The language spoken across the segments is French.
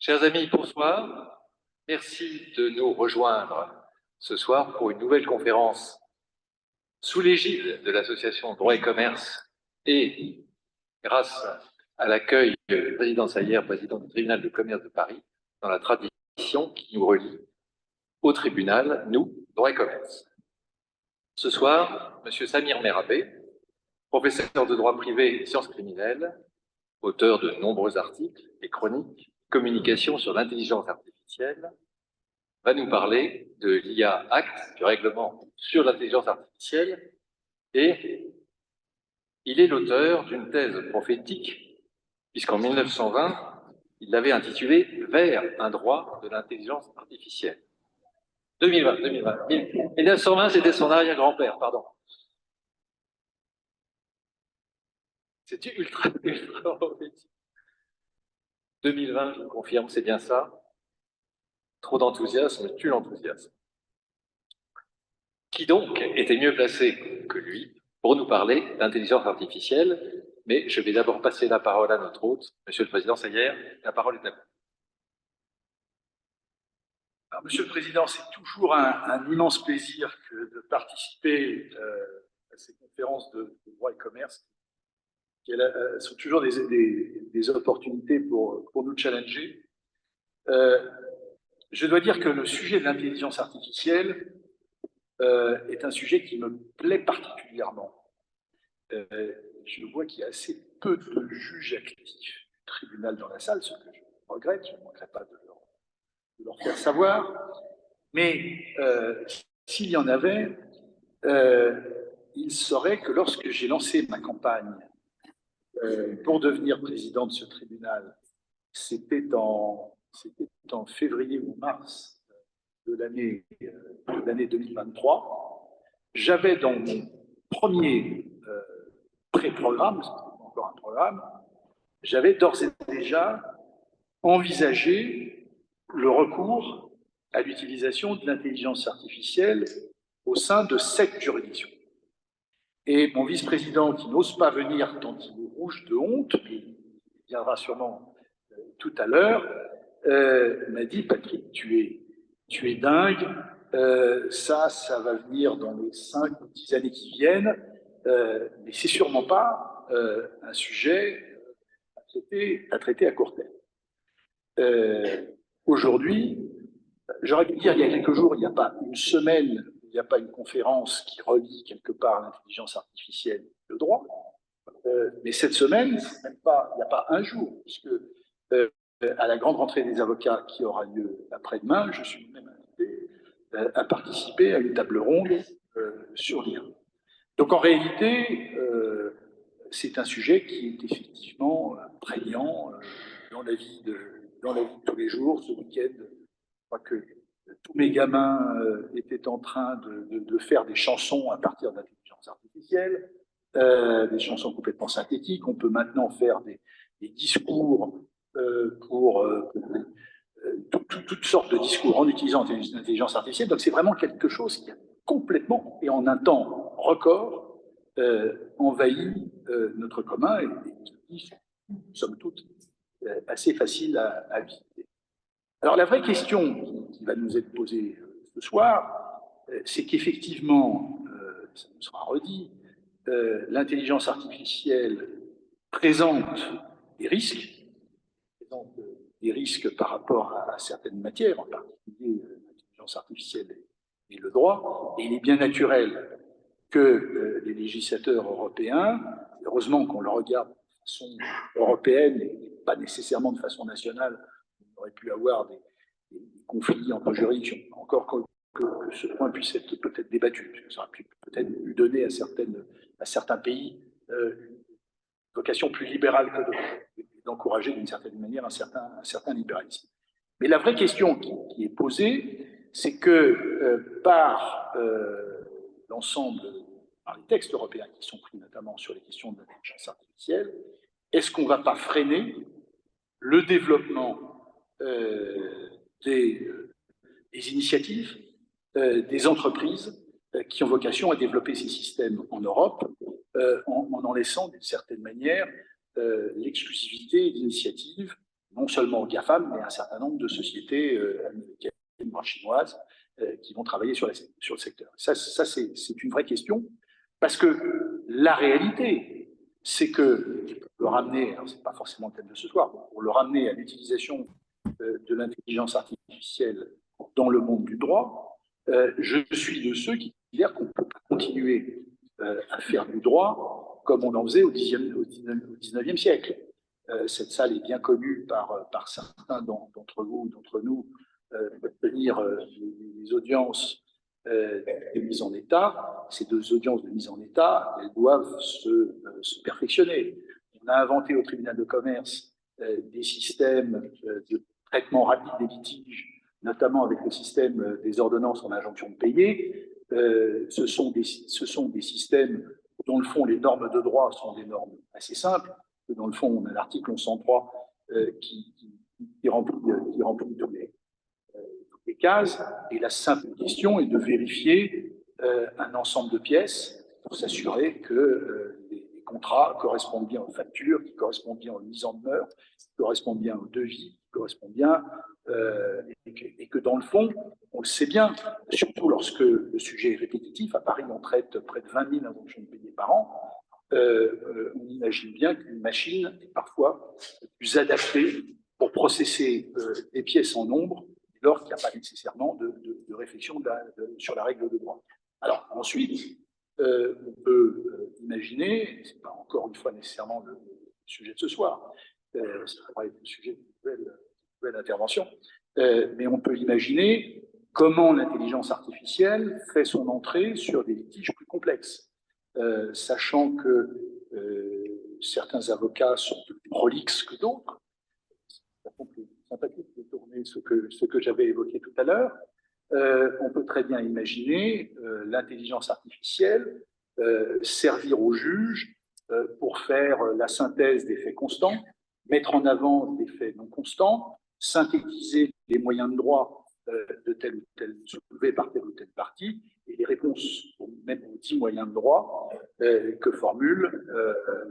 Chers amis, bonsoir. Merci de nous rejoindre ce soir pour une nouvelle conférence sous l'égide de l'association Droit et Commerce et grâce à l'accueil du président Sayer, président du tribunal de commerce de Paris, dans la tradition qui nous relie au tribunal, nous, Droit et Commerce. Ce soir, M. Samir Merabé, professeur de droit privé et sciences criminelles, auteur de nombreux articles et chroniques, communication sur l'intelligence artificielle, va nous parler de l'IA Act, du règlement sur l'intelligence artificielle, et il est l'auteur d'une thèse prophétique, puisqu'en 1920, il l'avait intitulée « Vers un droit de l'intelligence artificielle ». 1920, c'était son arrière-grand-père, pardon. C'est ultra prophétique. 2020, je vous confirme, c'est bien ça. Trop d'enthousiasme tue l'enthousiasme. Qui donc était mieux placé que lui pour nous parler d'intelligence artificielle? Mais je vais d'abord passer la parole à notre hôte, Monsieur le Président Sayer. La parole est à vous. Alors, Monsieur le Président, c'est toujours un immense plaisir de participer à ces conférences de droit et commerce, qui sont toujours des opportunités pour nous challenger. Je dois dire que le sujet de l'intelligence artificielle est un sujet qui me plaît particulièrement. Je vois qu'il y a assez peu de juges actifs du tribunal dans la salle, ce que je regrette, je ne manquerai pas de leur faire savoir. Mais s'il y en avait, il saurait que lorsque j'ai lancé ma campagne pour devenir président de ce tribunal, c'était en février ou mars de l'année 2023, j'avais dans mon premier pré-programme, c'était encore un programme, j'avais d'ores et déjà envisagé le recours à l'utilisation de l'intelligence artificielle au sein de 7 juridictions. Et mon vice-président, qui n'ose pas venir tant il est rouge de honte, mais il viendra sûrement tout à l'heure, m'a dit « Patrick, tu es dingue, ça va venir dans les 5 ou 10 années qui viennent, mais c'est sûrement pas un sujet à traiter à court terme. » Aujourd'hui, j'aurais pu dire il y a quelques jours, il n'y a pas une semaine, il n'y a pas une conférence qui relie quelque part l'intelligence artificielle et le droit, mais cette semaine, il n'y a pas un jour, puisque à la grande rentrée des avocats qui aura lieu après-demain, je suis même invité à participer à une table ronde sur l'IA. Donc en réalité, c'est un sujet qui est effectivement prégnant dans la vie de tous les jours. Ce week-end, je crois que tous mes gamins étaient en train de faire des chansons à partir d'intelligence artificielle, des chansons complètement synthétiques. On peut maintenant faire des discours pour toutes sortes de discours en utilisant l'intelligence artificielle. Donc c'est vraiment quelque chose qui a complètement, et en un temps record, envahi notre commun et qui, somme toute, assez facile à visiter. Alors la vraie question qui va nous être posée ce soir, c'est qu'effectivement, ça nous sera redit, l'intelligence artificielle présente des risques par rapport à certaines matières, en particulier l'intelligence artificielle et le droit, et il est bien naturel que les législateurs européens, heureusement qu'on le regarde de façon européenne et pas nécessairement de façon nationale, on aurait pu avoir des conflits entre juridictions, encore que ce point puisse être peut-être débattu, parce que ça aurait pu peut-être lui donner à certains pays une vocation plus libérale que d'autres, et d'encourager d'une certaine manière un certain libéralisme. Mais la vraie question qui est posée, c'est que par l'ensemble, par les textes européens qui sont pris notamment sur les questions de l'intelligence artificielle, est-ce qu'on ne va pas freiner le développement des initiatives, des entreprises qui ont vocation à développer ces systèmes en Europe, en laissant d'une certaine manière l'exclusivité d'initiatives, non seulement aux GAFAM, mais à un certain nombre de sociétés américaines, voire chinoises, qui vont travailler sur le secteur. Ça c'est une vraie question, parce que la réalité, c'est que, pour le ramener, ce n'est pas forcément le thème de ce soir, pour le ramener à l'utilisation de l'intelligence artificielle dans le monde du droit, je suis de ceux qui considèrent qu'on peut continuer à faire du droit comme on en faisait au XIXe siècle. Cette salle est bien connue par certains d'entre vous, d'entre nous, tenir les audiences de mise en état. Ces deux audiences de mise en état, elles doivent se perfectionner. On a inventé au tribunal de commerce des systèmes de traitement rapide des litiges, notamment avec le système des ordonnances en injonction de payer. Ce sont des systèmes dont, le fond, les normes de droit sont des normes assez simples. Dans le fond, on a l'article 1103 qui remplit toutes les cases. Et la simple question est de vérifier un ensemble de pièces pour s'assurer que les contrats correspondent bien aux factures, qui correspondent bien aux mises en demeure, qui correspondent bien aux devis, qui correspondent bien, et que dans le fond, on le sait bien, surtout lorsque le sujet est répétitif. À Paris, on traite près de 20 000 injonctions de payer par an. On imagine bien qu'une machine est parfois plus adaptée pour processer des pièces en nombre, alors qu'il n'y a pas nécessairement de réflexion sur la règle de droit. Alors ensuite, on peut imaginer, ce n'est pas encore une fois nécessairement le sujet de ce soir, ça pourrait être le sujet d'une nouvelle intervention, mais on peut imaginer comment l'intelligence artificielle fait son entrée sur des litiges plus complexes. Sachant que certains avocats sont plus prolixes que d'autres. C'est sympathique de tourner ce que j'avais évoqué tout à l'heure. On peut très bien imaginer l'intelligence artificielle servir aux juges pour faire la synthèse des faits constants, mettre en avant des faits non constants, synthétiser les moyens de droit de tel ou tel soulevé par telle ou telle partie, et les réponses même aux 10 moyens de droit que formule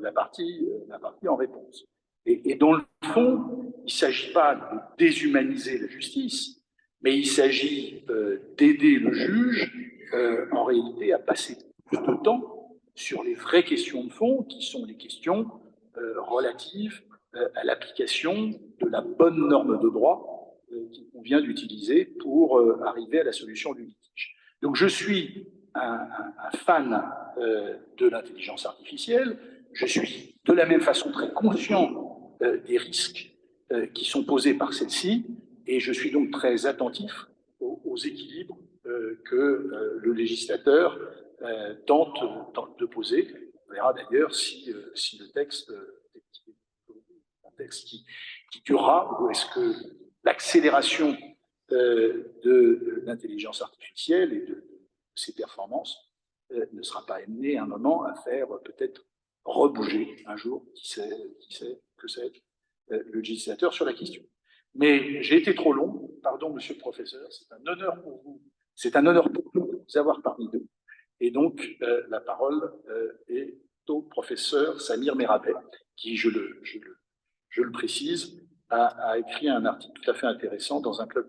la partie en réponse. Et dans le fond, il ne s'agit pas de déshumaniser la justice, mais il s'agit d'aider le juge en réalité à passer plus de temps sur les vraies questions de fond, qui sont les questions relatives à l'application de la bonne norme de droit qu'il convient d'utiliser pour arriver à la solution du litige. Donc je suis un fan de l'intelligence artificielle, je suis de la même façon très conscient des risques qui sont posés par celle-ci, et je suis donc très attentif aux équilibres que le législateur tente de poser. On verra d'ailleurs si le texte est un texte qui durera, ou est-ce que l'accélération de l'intelligence artificielle et de ses performances ne sera pas amenée à un moment à faire peut-être rebouger un jour, qui sait, que sais-je, le législateur sur la question. Mais j'ai été trop long, pardon monsieur le professeur, c'est un honneur pour vous, c'est un honneur pour nous de vous avoir parmi nous. Et donc la parole est au professeur Samir Merabet, qui, je le précise, a écrit un article tout à fait intéressant dans un club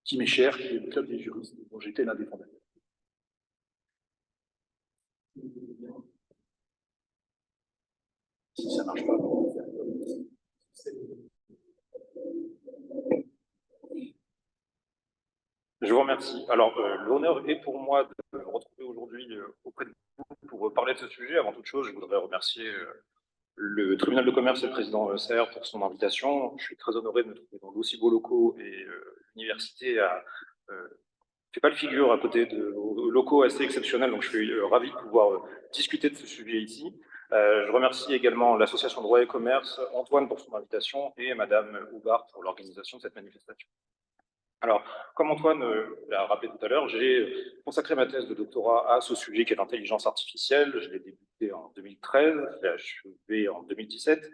qui m'est cher, qui est le club des juristes, dont j'étais l'un des fondateurs. Si ça ne marche pas, je vous remercie. Alors, l'honneur est pour moi de me retrouver aujourd'hui auprès de vous pour parler de ce sujet. Avant toute chose, je voudrais remercier le tribunal de commerce et le président Serre pour son invitation. Je suis très honoré de me trouver dans d'aussi beaux locaux, et l'université fait pas de figure à côté de locaux assez exceptionnels, donc je suis ravi de pouvoir discuter de ce sujet ici. Je remercie également l'association Droit et Commerce, Antoine pour son invitation, et Madame Houbard pour l'organisation de cette manifestation. Alors, comme Antoine l'a rappelé tout à l'heure, j'ai consacré ma thèse de doctorat à ce sujet qu'est l'intelligence artificielle. Je l'ai débuté en 2013, je l'ai achevé en 2017,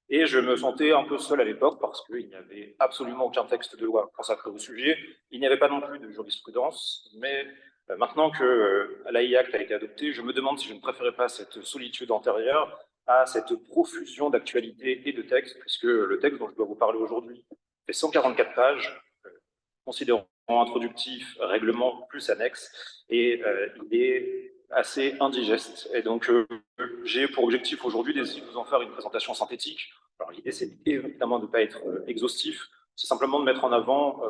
et je me sentais un peu seul à l'époque parce qu'il n'y avait absolument aucun texte de loi consacré au sujet. Il n'y avait pas non plus de jurisprudence, mais maintenant que l'AI Act a été adopté, je me demande si je ne préférais pas cette solitude antérieure à cette profusion d'actualités et de textes, puisque le texte dont je dois vous parler aujourd'hui fait 144 pages, considérant introductif, règlement plus annexe, et il est assez indigeste. Et donc, j'ai pour objectif aujourd'hui d'essayer de vous en faire une présentation synthétique. Alors, l'idée, c'est évidemment de ne pas être exhaustif, c'est simplement de mettre en avant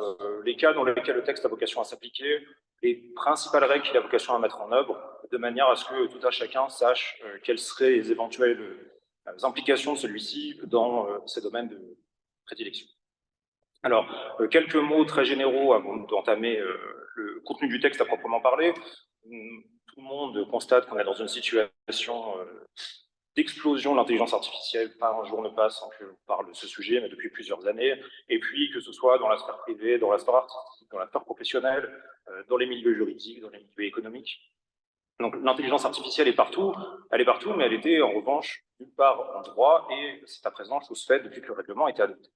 les cas dans lesquels le texte a vocation à s'appliquer, les principales règles qu'il a vocation à mettre en œuvre, de manière à ce que tout à chacun sache quelles seraient les éventuelles implications de celui-ci dans ses domaines de prédilection. Alors, quelques mots très généraux avant d'entamer le contenu du texte à proprement parler. Tout le monde constate qu'on est dans une situation d'explosion de l'intelligence artificielle. Pas un jour ne passe sans qu'on parle de ce sujet, mais depuis plusieurs années. Et puis, que ce soit dans la sphère privée, dans la sphère artistique, dans la sphère professionnelle, dans les milieux juridiques, dans les milieux économiques. Donc, l'intelligence artificielle est partout, mais elle était en revanche nulle part en droit, et c'est à présent chose faite depuis que le règlement a été adopté.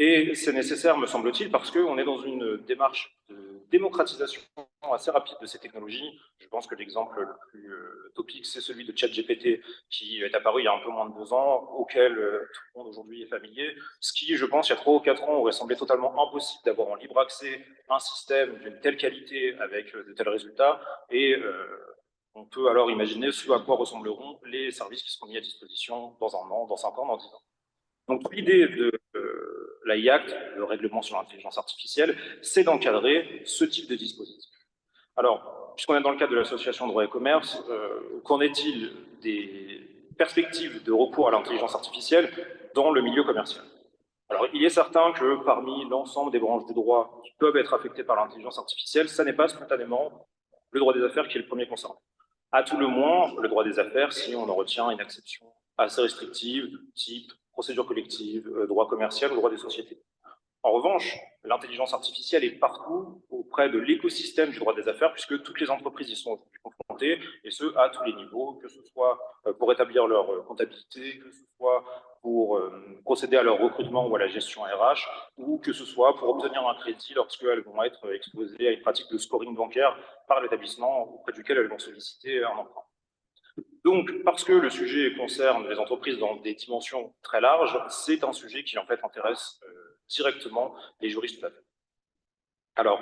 Et c'est nécessaire, me semble-t-il, parce qu'on est dans une démarche de démocratisation assez rapide de ces technologies. Je pense que l'exemple le plus topique, c'est celui de ChatGPT, qui est apparu il y a un peu moins de 2 ans, auquel tout le monde aujourd'hui est familier. Ce qui, je pense, il y a 3 ou 4 ans, aurait semblé totalement impossible d'avoir en libre accès un système d'une telle qualité avec de tels résultats. Et on peut alors imaginer ce à quoi ressembleront les services qui seront mis à disposition dans 1 an, dans 5 ans, dans 10 ans. Donc l'idée de l'AIACT, le règlement sur l'intelligence artificielle, c'est d'encadrer ce type de dispositif. Alors, puisqu'on est dans le cadre de l'association droit et commerce, qu'en est-il des perspectives de recours à l'intelligence artificielle dans le milieu commercial? Alors, il est certain que parmi l'ensemble des branches du droit qui peuvent être affectées par l'intelligence artificielle, ça n'est pas spontanément le droit des affaires qui est le premier concerné. À tout le moins, le droit des affaires, si on en retient une exception assez restrictive, type procédure collective, droit commercial ou droit des sociétés. En revanche, l'intelligence artificielle est partout auprès de l'écosystème du droit des affaires, puisque toutes les entreprises y sont confrontées, et ce, à tous les niveaux, que ce soit pour établir leur comptabilité, que ce soit pour procéder à leur recrutement ou à la gestion RH, ou que ce soit pour obtenir un crédit lorsqu'elles vont être exposées à une pratique de scoring bancaire par l'établissement auprès duquel elles vont solliciter un emprunt. Donc, parce que le sujet concerne les entreprises dans des dimensions très larges, c'est un sujet qui en fait intéresse directement les juristes tout à fait. Alors,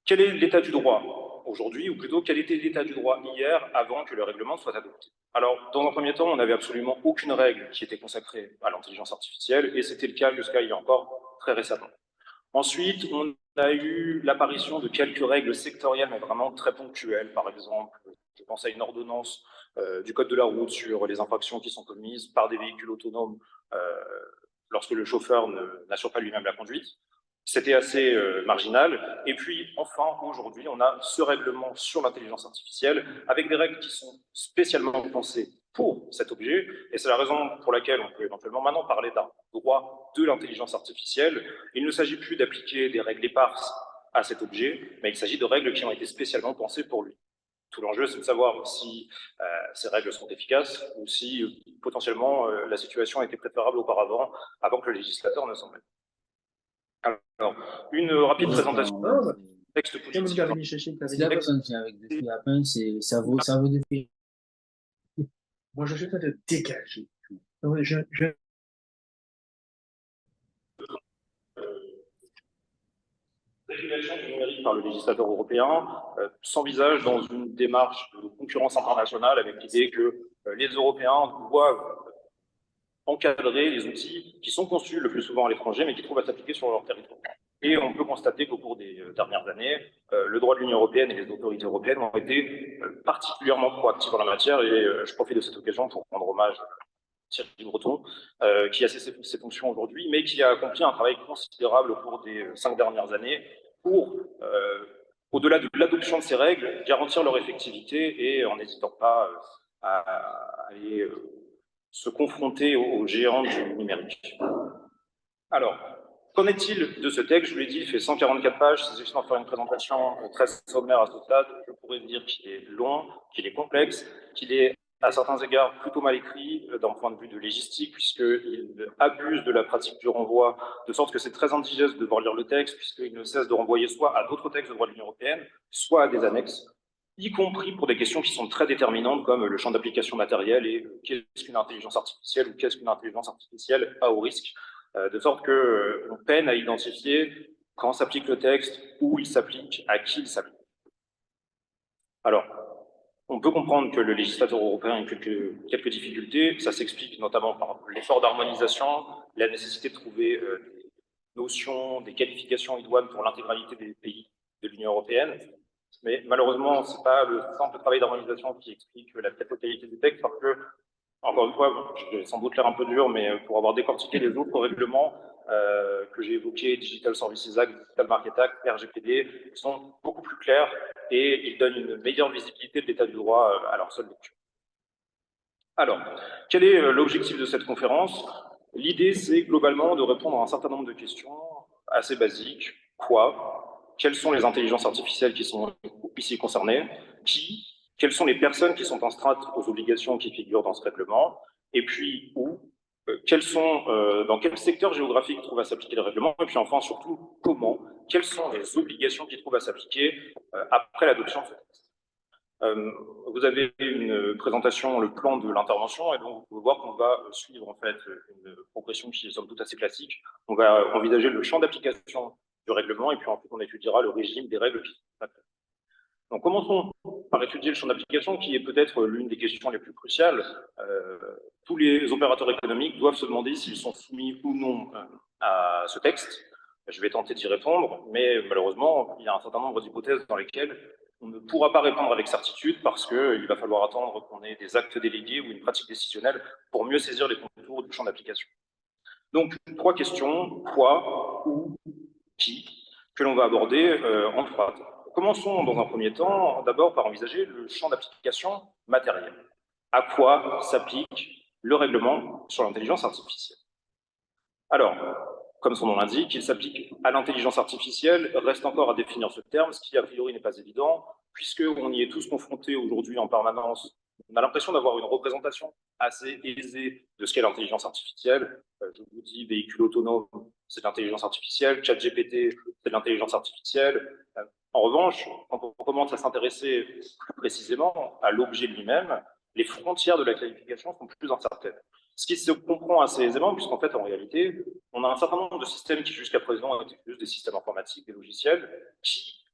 quel est l'état du droit aujourd'hui, ou plutôt quel était l'état du droit hier avant que le règlement soit adopté? Alors, dans un premier temps, on n'avait absolument aucune règle qui était consacrée à l'intelligence artificielle, et c'était le cas jusqu'à il y a encore très récemment. Ensuite, on a eu l'apparition de quelques règles sectorielles, mais vraiment très ponctuelles. Par exemple, je pense à une ordonnance du Code de la route sur les infractions qui sont commises par des véhicules autonomes lorsque le chauffeur n'assure pas lui-même la conduite. C'était assez marginal. Et puis, enfin, aujourd'hui, on a ce règlement sur l'intelligence artificielle avec des règles qui sont spécialement pensées pour cet objet. Et c'est la raison pour laquelle on peut éventuellement maintenant parler d'un droit de l'intelligence artificielle. Il ne s'agit plus d'appliquer des règles éparses à cet objet, mais il s'agit de règles qui ont été spécialement pensées pour lui. Tout l'enjeu, c'est de savoir si ces règles sont efficaces ou si potentiellement la situation était préférable auparavant, avant que le législateur ne s'en mette. Alors, une rapide présentation du texte politique. Si la personne vient avec des fruits à pain, ça vaut des fruits. Moi, je suis en train de dégager. Régulation du numérique par le législateur européen s'envisage dans une démarche de concurrence internationale avec l'idée que les Européens doivent encadrer les outils qui sont conçus le plus souvent à l'étranger, mais qui trouvent à s'appliquer sur leur territoire. Et on peut constater qu'au cours des dernières années, le droit de l'Union européenne et les autorités européennes ont été particulièrement proactifs en la matière, et je profite de cette occasion pour rendre hommage à Thierry Breton, qui a cessé ses fonctions aujourd'hui, mais qui a accompli un travail considérable au cours des 5 dernières années pour, au-delà de l'adoption de ces règles, garantir leur effectivité et en n'hésitant pas à aller se confronter aux géants du numérique. Alors, qu'en est-il de ce texte? Je vous l'ai dit, il fait 144 pages. Si je vais faire une présentation très sommaire à ce stade, je pourrais dire qu'il est long, qu'il est complexe, qu'il est à certains égards plutôt mal écrit d'un point de vue de légistique, puisqu'il abuse de la pratique du renvoi, de sorte que c'est très indigeste de devoir lire le texte, puisqu'il ne cesse de renvoyer soit à d'autres textes de droit de l'Union européenne, soit à des annexes. y compris pour des questions qui sont très déterminantes comme le champ d'application matériel et qu'est-ce qu'une intelligence artificielle ou qu'est-ce qu'une intelligence artificielle à haut risque, de sorte qu'on peine à identifier quand s'applique le texte, où il s'applique, à qui il s'applique. Alors, on peut comprendre que le législateur européen ait quelques difficultés, ça s'explique notamment par l'effort d'harmonisation, la nécessité de trouver des notions, des qualifications idoines pour l'intégralité des pays de l'Union européenne. Mais malheureusement, ce n'est pas le simple travail d'harmonisation qui explique la totalité du texte, parce que, encore une fois, je vais sans doute l'air un peu dur, mais pour avoir décortiqué les autres règlements que j'ai évoqués, Digital Services Act, Digital Market Act, RGPD, ils sont beaucoup plus clairs et ils donnent une meilleure visibilité de l'état du droit à leur seule lecture. Alors, quel est l'objectif de cette conférence? L'idée, c'est globalement de répondre à un certain nombre de questions assez basiques. Quoi? Quelles sont les intelligences artificielles qui sont ici concernées? Qui? Quelles sont les personnes qui sont astreintes aux obligations qui figurent dans ce règlement? Et puis, où? Dans quel secteur géographique trouve à s'appliquer le règlement? Et puis enfin, surtout, comment? Quelles sont les obligations qui trouvent à s'appliquer après l'adoption de ce texte? Vous avez une présentation, le plan de l'intervention, et donc vous pouvez voir qu'on va suivre en fait une progression qui est somme toute assez classique. On va envisager le champ d'application du règlement, et puis ensuite on étudiera le régime des règles qui sont appliquées. Donc commençons par étudier le champ d'application, qui est peut-être l'une des questions les plus cruciales. Tous les opérateurs économiques doivent se demander s'ils sont soumis ou non à ce texte. Je vais tenter d'y répondre, mais malheureusement, il y a un certain nombre d'hypothèses dans lesquelles on ne pourra pas répondre avec certitude parce qu'il va falloir attendre qu'on ait des actes délégués ou une pratique décisionnelle pour mieux saisir les contours du champ d'application. Donc, 3 questions, quoi, où, qui, que l'on va aborder en 3 temps. Commençons dans un premier temps d'abord par envisager le champ d'application matériel. À quoi s'applique le règlement sur l'intelligence artificielle? Alors, comme son nom l'indique, il s'applique à l'intelligence artificielle, reste encore à définir ce terme, ce qui a priori n'est pas évident, puisqu'on y est tous confrontés aujourd'hui en permanence. On a l'impression d'avoir une représentation assez aisée de ce qu'est l'intelligence artificielle. Je vous dis, véhicule autonome, c'est de l'intelligence artificielle, ChatGPT, c'est de l'intelligence artificielle. En revanche, quand on commence à s'intéresser plus précisément à l'objet lui-même, les frontières de la qualification sont plus incertaines. Ce qui se comprend assez aisément, puisqu'en fait, en réalité, on a un certain nombre de systèmes qui, jusqu'à présent, étaient juste des systèmes informatiques, des logiciels, qui,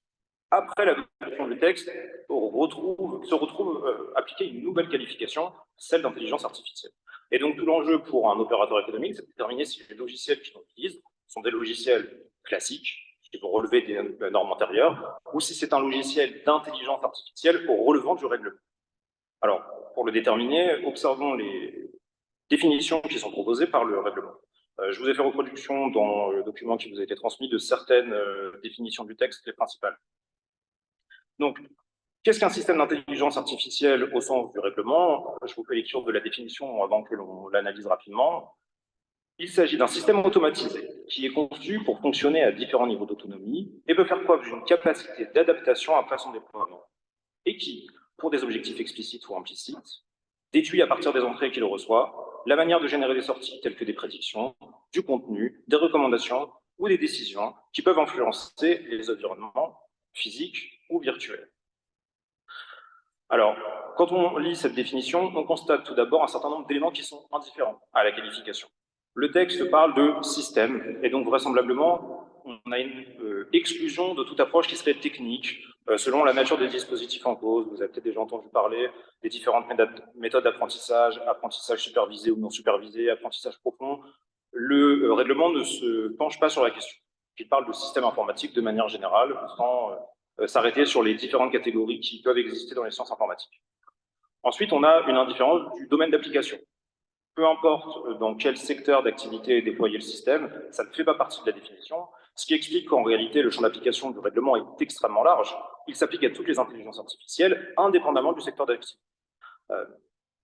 après l'adoption du texte, se retrouvent appliquer une nouvelle qualification, celle d'intelligence artificielle. Et donc, tout l'enjeu pour un opérateur économique, c'est de déterminer si les logiciels qu'ils utilisent sont des logiciels classiques, qui vont relever des normes antérieures, ou si c'est un logiciel d'intelligence artificielle au relevant du règlement. Alors, pour le déterminer, observons les définitions qui sont proposées par le règlement. Je vous ai fait reproduction dans le document qui vous a été transmis de certaines définitions du texte, les principales. Donc, qu'est-ce qu'un système d'intelligence artificielle au sens du règlement? Je vous fais lecture de la définition avant que l'on l'analyse rapidement. Il s'agit d'un système automatisé qui est conçu pour fonctionner à différents niveaux d'autonomie et peut faire preuve d'une capacité d'adaptation après son déploiement, et qui, pour des objectifs explicites ou implicites, déduit à partir des entrées qu'il reçoit la manière de générer des sorties telles que des prédictions, du contenu, des recommandations ou des décisions qui peuvent influencer les environnements physiques ou virtuels. Alors, quand on lit cette définition, on constate tout d'abord un certain nombre d'éléments qui sont indifférents à la qualification. Le texte parle de système, et donc vraisemblablement, on a une exclusion de toute approche qui serait technique, selon la nature des dispositifs en cause. Vous avez peut-être déjà entendu parler des différentes méthodes d'apprentissage, apprentissage supervisé ou non supervisé, apprentissage profond. Le règlement ne se penche pas sur la question. Il parle de système informatique de manière générale, sans s'arrêter sur les différentes catégories qui peuvent exister dans les sciences informatiques. Ensuite, on a une indifférence du domaine d'application. Peu importe dans quel secteur d'activité est déployé le système, ça ne fait pas partie de la définition, ce qui explique qu'en réalité, le champ d'application du règlement est extrêmement large. Il s'applique à toutes les intelligences artificielles, indépendamment du secteur d'activité.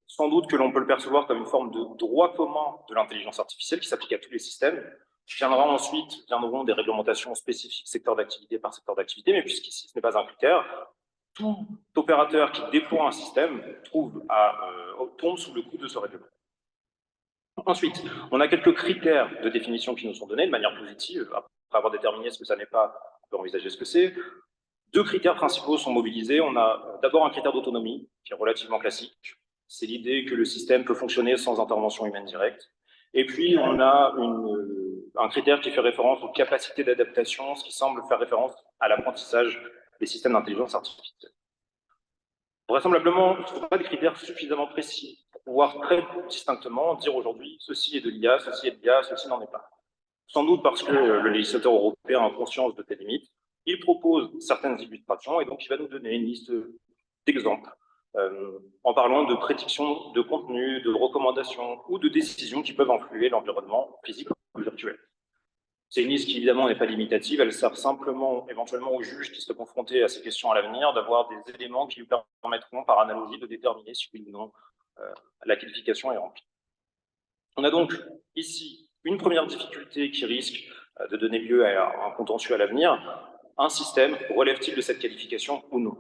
Sans doute que l'on peut le percevoir comme une forme de droit commun de l'intelligence artificielle qui s'applique à tous les systèmes. Viendront des réglementations spécifiques secteur d'activité par secteur d'activité, mais puisqu'ici ce n'est pas un critère, tout opérateur qui déploie un système tombe sous le coup de ce règlement. Ensuite, on a quelques critères de définition qui nous sont donnés de manière positive. Après avoir déterminé ce que ça n'est pas, on peut envisager ce que c'est. Deux critères principaux sont mobilisés. On a d'abord un critère d'autonomie, qui est relativement classique. C'est l'idée que le système peut fonctionner sans intervention humaine directe. Et puis, on a un critère qui fait référence aux capacités d'adaptation, ce qui semble faire référence à l'apprentissage des systèmes d'intelligence artificielle. Vraisemblablement, ce ne sont pas des critères suffisamment précis pour pouvoir très distinctement dire aujourd'hui ceci est de l'IA, ceci est de l'IA, ceci n'en est pas. Sans doute parce que le législateur européen a conscience de telles limites, il propose certaines illustrations et donc il va nous donner une liste d'exemples en parlant de prédictions de contenu, de recommandations ou de décisions qui peuvent influer l'environnement physique ou virtuel. C'est une liste qui évidemment n'est pas limitative, elle sert simplement éventuellement aux juges qui seraient confrontés à ces questions à l'avenir d'avoir des éléments qui lui permettront par analogie de déterminer si oui ou non la qualification est remplie. On a donc ici une première difficulté qui risque de donner lieu à un contentieux à l'avenir. Un système relève-t-il de cette qualification ou non?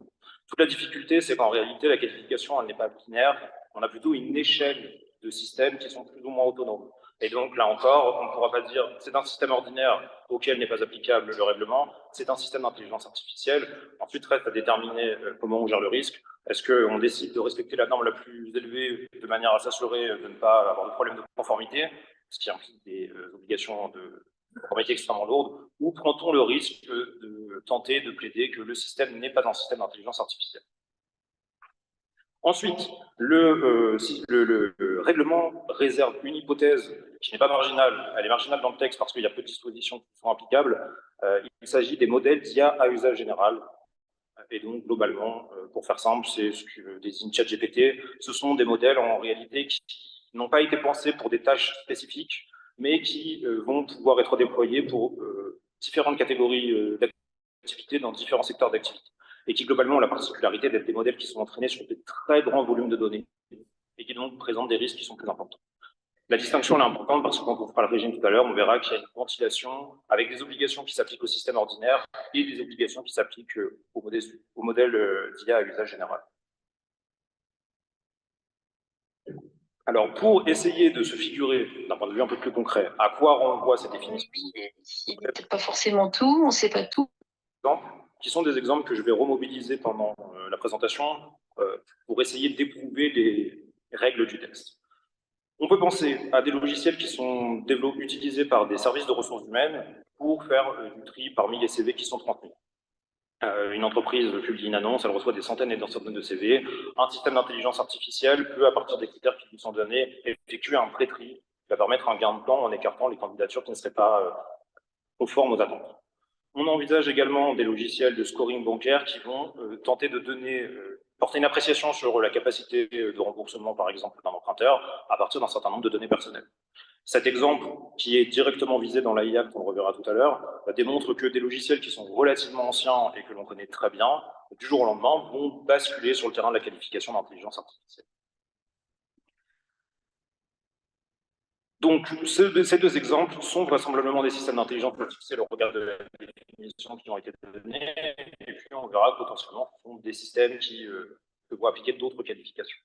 Toute la difficulté, c'est qu'en réalité, la qualification, elle n'est pas binaire. On a plutôt une échelle de systèmes qui sont plus ou moins autonomes. Et donc, là encore, on ne pourra pas dire c'est un système ordinaire auquel n'est pas applicable le règlement, c'est un système d'intelligence artificielle. Ensuite, reste à déterminer comment on gère le risque. Est-ce qu'on décide de respecter la norme la plus élevée de manière à s'assurer de ne pas avoir de problème de conformité, ce qui implique des obligations de conformité extrêmement lourdes, ou prend-on le risque de tenter de plaider que le système n'est pas un système d'intelligence artificielle? Ensuite, le règlement réserve une hypothèse qui n'est pas marginale, elle est marginale dans le texte parce qu'il y a peu de dispositions qui sont applicables. Il s'agit des modèles d'IA à usage général. Et donc, globalement, pour faire simple, c'est ce que désigne ChatGPT. Ce sont des modèles, en réalité, qui n'ont pas été pensés pour des tâches spécifiques, mais qui vont pouvoir être déployés pour différentes catégories d'activités dans différents secteurs d'activité. Et qui, globalement, ont la particularité d'être des modèles qui sont entraînés sur des très grands volumes de données et qui donc présentent des risques qui sont plus importants. La distinction est importante parce que quand on fera le régime tout à l'heure, on verra qu'il y a une ventilation avec des obligations qui s'appliquent au système ordinaire et des obligations qui s'appliquent au modèle d'IA à usage général. Alors, pour essayer de se figurer, d'un point de vue un peu plus concret, à quoi renvoie cette définition? Peut-être pas forcément tout, on ne sait pas tout. Qui sont des exemples que je vais remobiliser pendant la présentation pour essayer d'éprouver les règles du texte. On peut penser à des logiciels qui sont utilisés par des services de ressources humaines pour faire du tri parmi les CV qui sont transmis. Une entreprise publie une annonce, elle reçoit des centaines et des centaines de CV. Un système d'intelligence artificielle peut, à partir des critères qui lui sont donnés, effectuer un pré-tri qui va permettre un gain de temps en écartant les candidatures qui ne seraient pas conformes aux attentes. On envisage également des logiciels de scoring bancaire qui vont tenter de porter une appréciation sur la capacité de remboursement, par exemple, d'un emprunteur à partir d'un certain nombre de données personnelles. Cet exemple, qui est directement visé dans l'AIA, qu'on reverra tout à l'heure, démontre que des logiciels qui sont relativement anciens et que l'on connaît très bien, du jour au lendemain, vont basculer sur le terrain de la qualification d'intelligence artificielle. Donc, ces deux exemples sont vraisemblablement des systèmes d'intelligence artificielle au regard de la définition qui ont été données, et puis on verra que potentiellement ce sont des systèmes qui peuvent appliquer d'autres qualifications.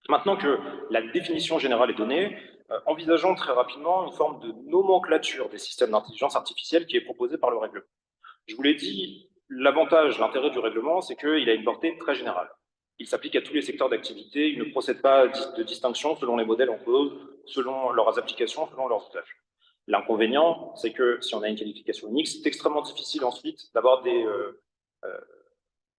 Maintenant que la définition générale est donnée, envisageons très rapidement une forme de nomenclature des systèmes d'intelligence artificielle qui est proposée par le règlement. Je vous l'ai dit, l'avantage, l'intérêt du règlement, c'est qu'il a une portée très générale. Il s'applique à tous les secteurs d'activité, il ne procède pas de distinction selon les modèles en cause, selon leurs applications, selon leurs usages. L'inconvénient, c'est que si on a une qualification unique, c'est extrêmement difficile ensuite d'avoir des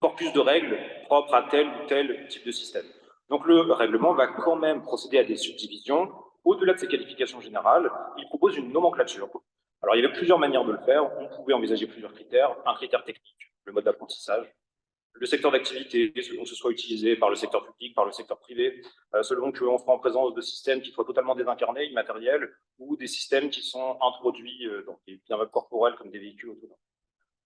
corpus de règles propres à tel ou tel type de système. Donc le règlement va quand même procéder à des subdivisions. Au-delà de ces qualifications générales, il propose une nomenclature. Alors il y avait plusieurs manières de le faire, on pouvait envisager plusieurs critères. Un critère technique, le mode d'apprentissage, le secteur d'activité, selon que ce soit utilisé par le secteur public, par le secteur privé, selon qu'on sera en présence de systèmes qui soient totalement désincarnés, immatériels, ou des systèmes qui sont introduits dans des biens corporels comme des véhicules autonomes.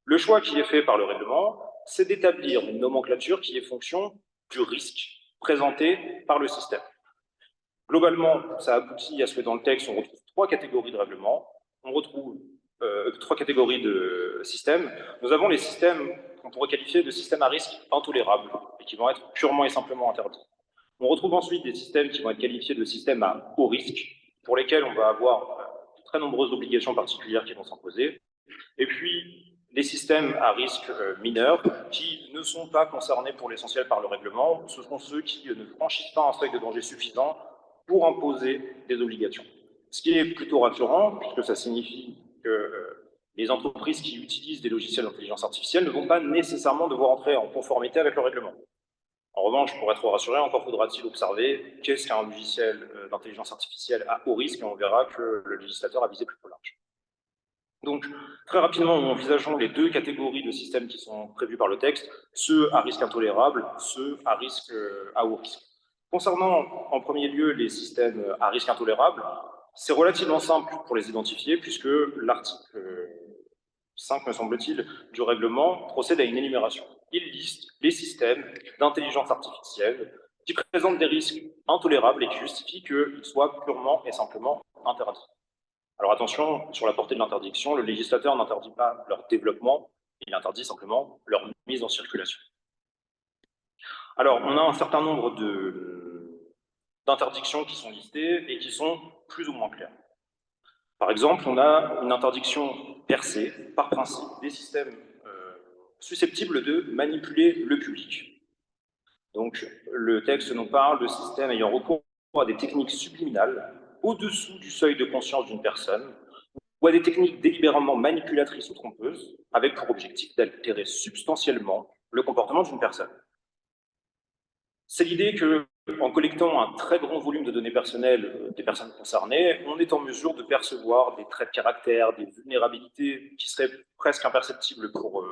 Le choix qui est fait par le règlement, c'est d'établir une nomenclature qui est fonction du risque présenté par le système. Globalement, ça aboutit à ce que dans le texte, on retrouve trois catégories de règlements. On retrouve trois catégories de systèmes. Nous avons les systèmes qu'on pourrait qualifier de systèmes à risque intolérable et qui vont être purement et simplement interdits. On retrouve ensuite des systèmes qui vont être qualifiés de systèmes à haut risque, pour lesquels on va avoir de très nombreuses obligations particulières qui vont s'imposer. Et puis, les systèmes à risque mineur, qui ne sont pas concernés pour l'essentiel par le règlement, ce sont ceux qui ne franchissent pas un seuil de danger suffisant pour imposer des obligations. Ce qui est plutôt rassurant, puisque ça signifie que les entreprises qui utilisent des logiciels d'intelligence artificielle ne vont pas nécessairement devoir entrer en conformité avec le règlement. En revanche, pour être rassuré, encore faudra-t-il observer qu'est-ce qu'un logiciel d'intelligence artificielle à haut risque, et on verra que le législateur a visé plutôt large. Donc, très rapidement, envisageons les deux catégories de systèmes qui sont prévus par le texte, ceux à risque intolérable, ceux à risque à haut risque. Concernant, en premier lieu, les systèmes à risque intolérable, c'est relativement simple pour les identifier, puisque l'article 5, me semble-t-il, du règlement procède à une énumération. Il liste les systèmes d'intelligence artificielle qui présentent des risques intolérables et qui justifient qu'ils soient purement et simplement interdits. Alors attention, sur la portée de l'interdiction, le législateur n'interdit pas leur développement, il interdit simplement leur mise en circulation. Alors, on a un certain nombre d'interdictions qui sont listées et qui sont plus ou moins claires. Par exemple, on a une interdiction per se, par principe, des systèmes susceptibles de manipuler le public. Donc, le texte nous parle de systèmes ayant recours à des techniques subliminales au-dessous du seuil de conscience d'une personne, ou à des techniques délibérément manipulatrices ou trompeuses, avec pour objectif d'altérer substantiellement le comportement d'une personne. C'est l'idée que, en collectant un très grand volume de données personnelles des personnes concernées, on est en mesure de percevoir des traits de caractère, des vulnérabilités qui seraient presque imperceptibles pour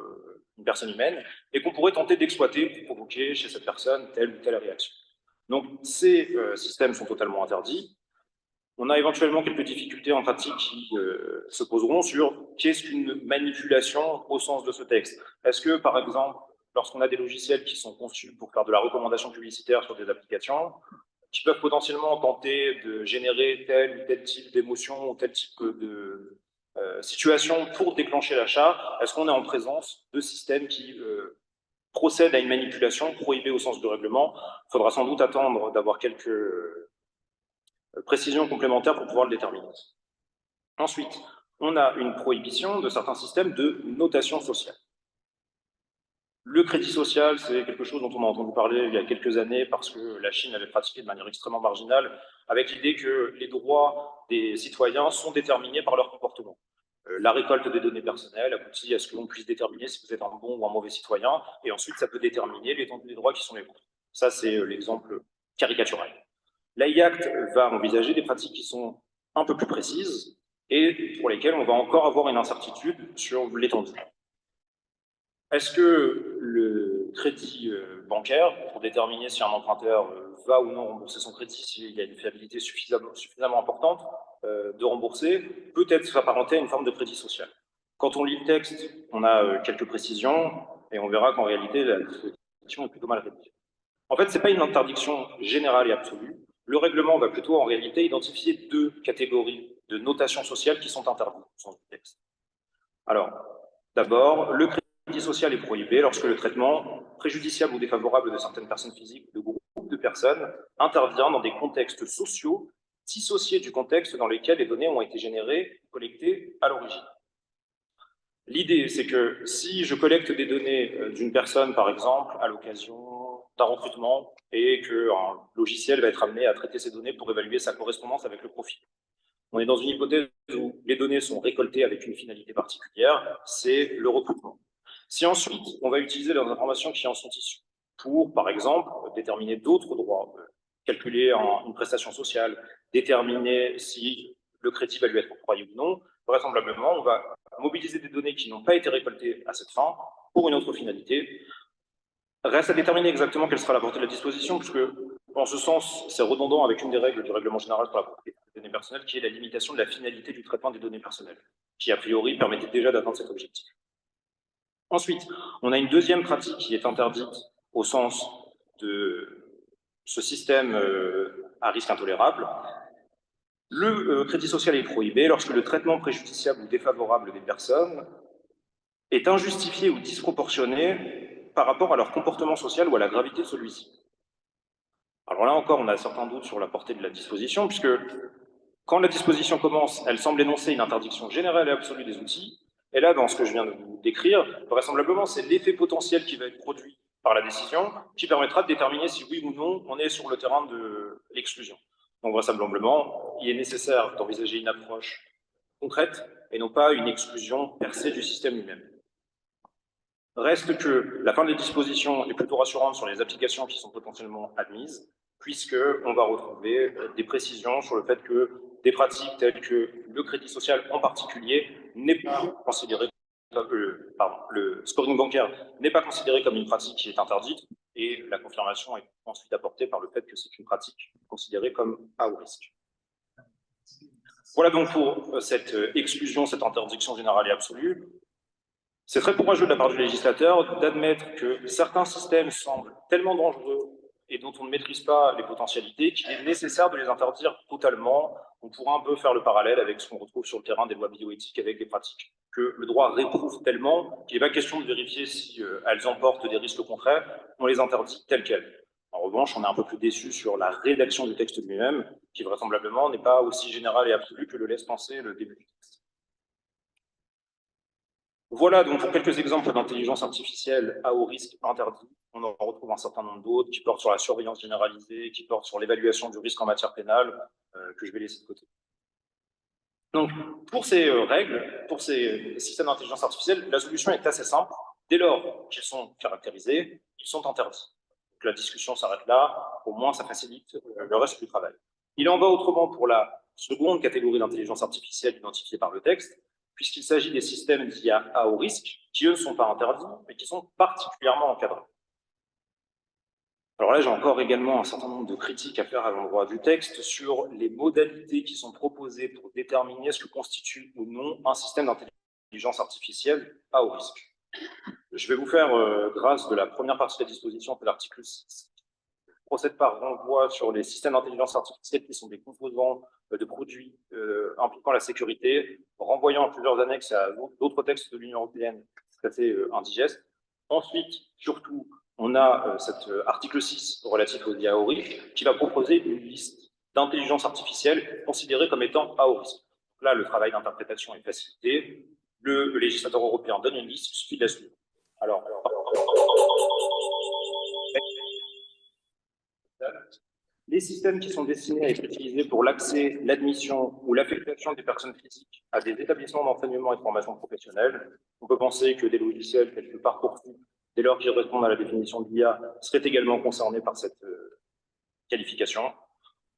une personne humaine, et qu'on pourrait tenter d'exploiter pour provoquer chez cette personne telle ou telle réaction. Donc, ces systèmes sont totalement interdits. On a éventuellement quelques difficultés en pratique qui se poseront sur qu'est-ce qu'une manipulation au sens de ce texte. Est-ce que, par exemple, lorsqu'on a des logiciels qui sont conçus pour faire de la recommandation publicitaire sur des applications, qui peuvent potentiellement tenter de générer tel ou tel type d'émotion ou tel type de situation pour déclencher l'achat, est-ce qu'on est en présence de systèmes qui procèdent à une manipulation prohibée au sens du règlement? Il faudra sans doute attendre d'avoir quelques précisions complémentaires pour pouvoir le déterminer. Ensuite, on a une prohibition de certains systèmes de notation sociale. Le crédit social, c'est quelque chose dont on a entendu parler il y a quelques années parce que la Chine avait pratiqué de manière extrêmement marginale, avec l'idée que les droits des citoyens sont déterminés par leur comportement. La récolte des données personnelles aboutit à ce que l'on puisse déterminer si vous êtes un bon ou un mauvais citoyen, et ensuite ça peut déterminer l'étendue des droits qui sont les vôtres. Ça, c'est l'exemple caricatural. L'AI Act va envisager des pratiques qui sont un peu plus précises et pour lesquelles on va encore avoir une incertitude sur l'étendue. Est-ce que le crédit bancaire, pour déterminer si un emprunteur va ou non rembourser son crédit, s'il y a une fiabilité suffisamment importante de rembourser, peut être s'apparenter à une forme de crédit social? Quand on lit le texte, on a quelques précisions et on verra qu'en réalité, la disposition est plutôt mal rédigée. En fait, ce n'est pas une interdiction générale et absolue. Le règlement va plutôt en réalité identifier deux catégories de notation sociale qui sont interdites au sens du texte. Alors, d'abord, le crédit social est prohibé lorsque le traitement préjudiciable ou défavorable de certaines personnes physiques ou de groupes de personnes intervient dans des contextes sociaux dissociés du contexte dans lequel les données ont été générées et collectées à l'origine. L'idée, c'est que si je collecte des données d'une personne, par exemple, à l'occasion d'un recrutement, et qu'un logiciel va être amené à traiter ces données pour évaluer sa correspondance avec le profil, on est dans une hypothèse où les données sont récoltées avec une finalité particulière, c'est le recrutement. Si ensuite, on va utiliser les informations qui en sont issues pour, par exemple, déterminer d'autres droits, calculer une prestation sociale, déterminer si le crédit va lui être octroyé ou non, vraisemblablement, on va mobiliser des données qui n'ont pas été récoltées à cette fin pour une autre finalité. Reste à déterminer exactement quelle sera la portée de la disposition, puisque, en ce sens, c'est redondant avec une des règles du règlement général sur la propriété des données personnelles, qui est la limitation de la finalité du traitement des données personnelles, qui, a priori, permettait déjà d'atteindre cet objectif. Ensuite, on a une deuxième pratique qui est interdite au sens de ce système à risque intolérable. Le crédit social est prohibé lorsque le traitement préjudiciable ou défavorable des personnes est injustifié ou disproportionné par rapport à leur comportement social ou à la gravité de celui-ci. Alors là encore, on a certains doutes sur la portée de la disposition, puisque quand la disposition commence, elle semble énoncer une interdiction générale et absolue des outils, Et là, dans ce que je viens de vous décrire, vraisemblablement, c'est l'effet potentiel qui va être produit par la décision qui permettra de déterminer si oui ou non on est sur le terrain de l'exclusion. Donc vraisemblablement, il est nécessaire d'envisager une approche concrète et non pas une exclusion per se du système lui-même. Reste que la fin des dispositions est plutôt rassurante sur les applications qui sont potentiellement admises, puisqu'on va retrouver des précisions sur le fait que des pratiques telles que le crédit social en particulier n'est pas considéré le scoring bancaire n'est pas considéré comme une pratique qui est interdite, et la confirmation est ensuite apportée par le fait que c'est une pratique considérée comme à haut risque. Voilà donc pour cette exclusion, cette interdiction générale et absolue. C'est très courageux de la part du législateur d'admettre que certains systèmes semblent tellement dangereux et dont on ne maîtrise pas les potentialités qu'il est nécessaire de les interdire totalement. On pourra un peu faire le parallèle avec ce qu'on retrouve sur le terrain des lois bioéthiques avec des pratiques que le droit réprouve tellement qu'il n'est pas question de vérifier si elles emportent des risques concrets, on les interdit telles quelles. En revanche, on est un peu plus déçu sur la rédaction du texte lui-même, qui vraisemblablement n'est pas aussi générale et absolue que le laisse penser le début du texte. Voilà donc pour quelques exemples d'intelligence artificielle à haut risque interdit. On en retrouve un certain nombre d'autres qui portent sur la surveillance généralisée, qui portent sur l'évaluation du risque en matière pénale, que je vais laisser de côté. Donc, pour ces règles, pour ces systèmes d'intelligence artificielle, la solution est assez simple. Dès lors qu'ils sont caractérisés, ils sont interdits. Donc, la discussion s'arrête là, au moins ça facilite le reste du travail. Il en va autrement pour la seconde catégorie d'intelligence artificielle identifiée par le texte, puisqu'il s'agit des systèmes d'IA à haut risque, qui eux ne sont pas interdits, mais qui sont particulièrement encadrés. Alors là, j'ai encore également un certain nombre de critiques à faire à l'endroit du texte sur les modalités qui sont proposées pour déterminer ce que constitue ou non un système d'intelligence artificielle à haut risque. Je vais vous faire grâce de la première partie de la disposition de l'article 6. Procède par renvoi sur les systèmes d'intelligence artificielle qui sont des composants de produits impliquant la sécurité, renvoyant à plusieurs annexes à d'autres textes de l'Union européenne assez indigestes. Ensuite, surtout, on a cet article 6 relatif aux IA à haut risque qui va proposer une liste d'intelligence artificielle considérée comme étant à haut risque. Là, le travail d'interprétation est facilité. Le législateur européen donne une liste, il suffit de la suivre. Alors, les systèmes qui sont destinés à être utilisés pour l'accès, l'admission ou l'affectation des personnes physiques à des établissements d'enseignement et de formation professionnelle, on peut penser que des logiciels tels que Parcoursup, dès lors qu'ils répondent à la définition de l'IA, seraient également concernés par cette qualification.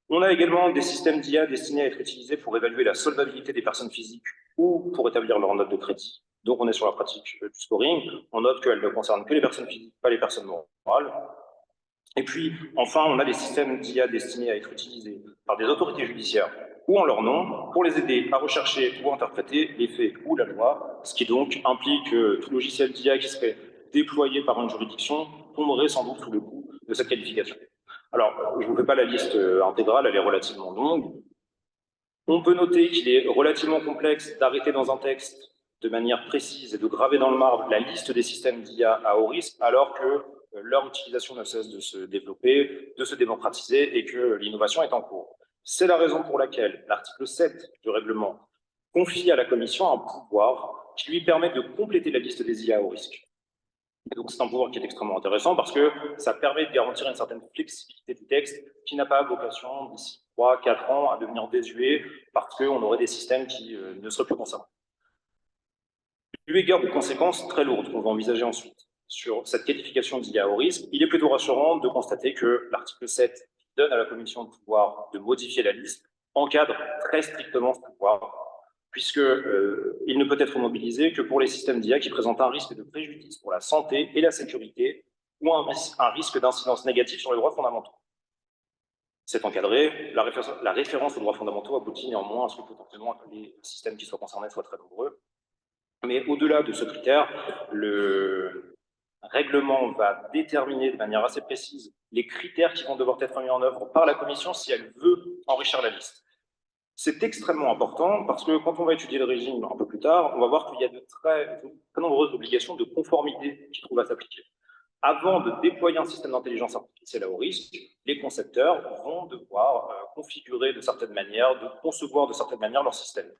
On a également des systèmes d'IA destinés à être utilisés pour évaluer la solvabilité des personnes physiques ou pour établir leur note de crédit. Donc on est sur la pratique du scoring. On note qu'elle ne concerne que les personnes physiques, pas les personnes morales. Et puis, enfin, on a des systèmes d'IA destinés à être utilisés par des autorités judiciaires ou en leur nom pour les aider à rechercher ou interpréter les faits ou la loi, ce qui donc implique que tout logiciel d'IA qui serait déployé par une juridiction tomberait sans doute sous le coup de cette qualification. Alors, je ne vous fais pas la liste intégrale, elle est relativement longue. On peut noter qu'il est relativement complexe d'arrêter dans un texte de manière précise et de graver dans le marbre la liste des systèmes d'IA à haut risque, alors que leur utilisation ne cesse de se développer, de se démocratiser et que l'innovation est en cours. C'est la raison pour laquelle l'article 7 du règlement confie à la Commission un pouvoir qui lui permet de compléter la liste des IA à haut risque. Et donc c'est un pouvoir qui est extrêmement intéressant parce que ça permet de garantir une certaine flexibilité du texte qui n'a pas vocation d'ici 3-4 ans à devenir désuet parce qu'on aurait des systèmes qui ne seraient plus concernés. Eu égard aux conséquences très lourdes qu'on va envisager ensuite sur cette qualification d'IA à haut risque, il est plutôt rassurant de constater que l'article 7 qui donne à la Commission le pouvoir de modifier la liste encadre très strictement ce pouvoir, puisqu'il ne peut être mobilisé que pour les systèmes d'IA qui présentent un risque de préjudice pour la santé et la sécurité ou un risque d'incidence négative sur les droits fondamentaux. C'est encadré, la référence aux droits fondamentaux aboutit néanmoins à ce que potentiellement les systèmes qui soient concernés soient très nombreux. Mais au-delà de ce critère, le règlement va déterminer de manière assez précise les critères qui vont devoir être mis en œuvre par la Commission si elle veut enrichir la liste. C'est extrêmement important parce que quand on va étudier le régime un peu plus tard, on va voir qu'il y a de très nombreuses obligations de conformité qui trouvent à s'appliquer. Avant de déployer un système d'intelligence artificielle à haut risque, les concepteurs vont devoir configurer de certaines manières, de concevoir de certaines manières leur système.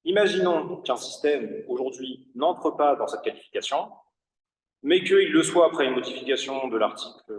Imaginons qu'un système, aujourd'hui, n'entre pas dans cette qualification, mais qu'il le soit après une modification de l'article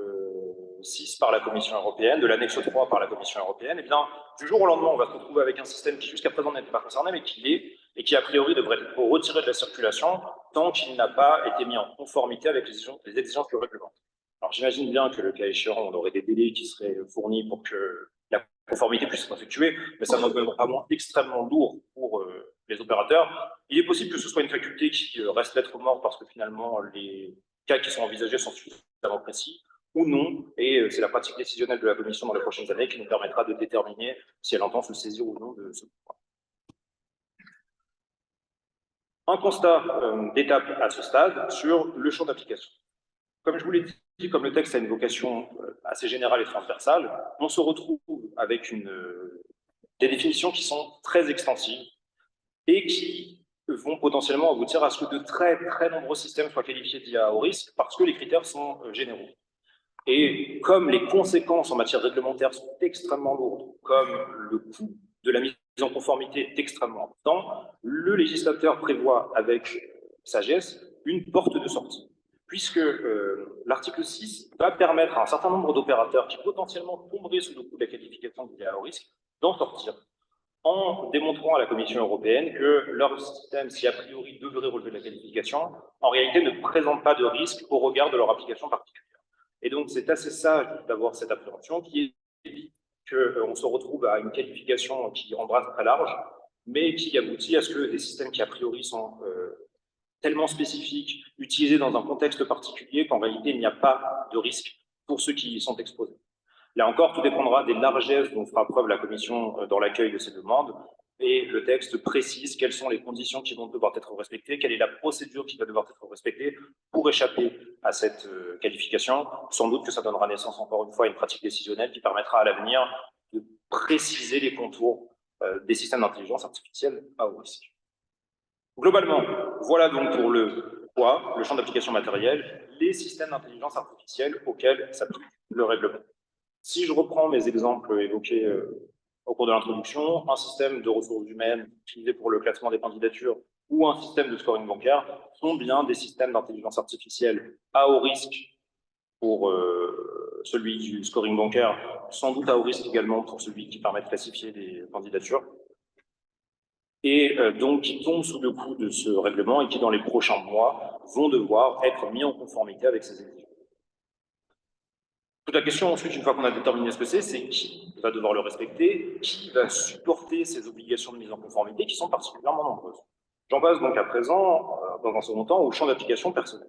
6 par la Commission européenne, de l'annexe 3 par la Commission européenne. Et bien, du jour au lendemain, on va se retrouver avec un système qui, jusqu'à présent, n'était pas concerné, mais qui l'est, et qui, a priori, devrait être retiré de la circulation tant qu'il n'a pas été mis en conformité avec les exigences du règlement. Alors, j'imagine bien que, le cas échéant, on aurait des délais qui seraient fournis pour que la conformité puisse être effectuée, mais ça me semble vraiment extrêmement lourd pour les opérateurs. Il est possible que ce soit une faculté qui reste lettre morte parce que finalement les cas qui sont envisagés sont suffisamment précis, ou non, et c'est la pratique décisionnelle de la Commission dans les prochaines années qui nous permettra de déterminer si elle entend se saisir ou non de ce point. Un constat d'étape à ce stade sur le champ d'application. Comme je vous l'ai dit, comme le texte a une vocation assez générale et transversale, on se retrouve avec des définitions qui sont très extensives et qui vont potentiellement aboutir à ce que de très très nombreux systèmes soient qualifiés d'IA à haut risque parce que les critères sont généraux. Et comme les conséquences en matière réglementaire sont extrêmement lourdes, comme le coût de la mise en conformité est extrêmement important, le législateur prévoit avec sagesse une porte de sortie, puisque l'article 6 va permettre à un certain nombre d'opérateurs qui potentiellement tomberaient sous le coup de la qualification d'IA à haut risque d'en sortir, en démontrant à la Commission européenne que leur système, si a priori devrait relever de la qualification, en réalité ne présente pas de risque au regard de leur application particulière. Et donc, c'est assez sage d'avoir cette appréhension qui évite qu'on se retrouve à une qualification qui embrasse très large, mais qui aboutit à ce que des systèmes qui, a priori, sont tellement spécifiques, utilisés dans un contexte particulier, qu'en réalité, il n'y a pas de risque pour ceux qui y sont exposés. Là encore, tout dépendra des largesses dont fera preuve la Commission dans l'accueil de ces demandes, et le texte précise quelles sont les conditions qui vont devoir être respectées, quelle est la procédure qui va devoir être respectée pour échapper à cette qualification. Sans doute que ça donnera naissance, encore une fois, à une pratique décisionnelle qui permettra à l'avenir de préciser les contours des systèmes d'intelligence artificielle à haut risque. Globalement, voilà donc pour le poids, le champ d'application matériel, les systèmes d'intelligence artificielle auxquels s'applique le règlement. Si je reprends mes exemples évoqués au cours de l'introduction, un système de ressources humaines utilisé pour le classement des candidatures ou un système de scoring bancaire sont bien des systèmes d'intelligence artificielle à haut risque pour celui du scoring bancaire, sans doute à haut risque également pour celui qui permet de classifier des candidatures, et donc qui tombent sous le coup de ce règlement et qui, dans les prochains mois, vont devoir être mis en conformité avec ces exigences. Toute la question ensuite, une fois qu'on a déterminé ce que c'est qui va devoir le respecter, qui va supporter ces obligations de mise en conformité qui sont particulièrement nombreuses. J'en passe donc à présent, dans un second temps, au champ d'application personnel.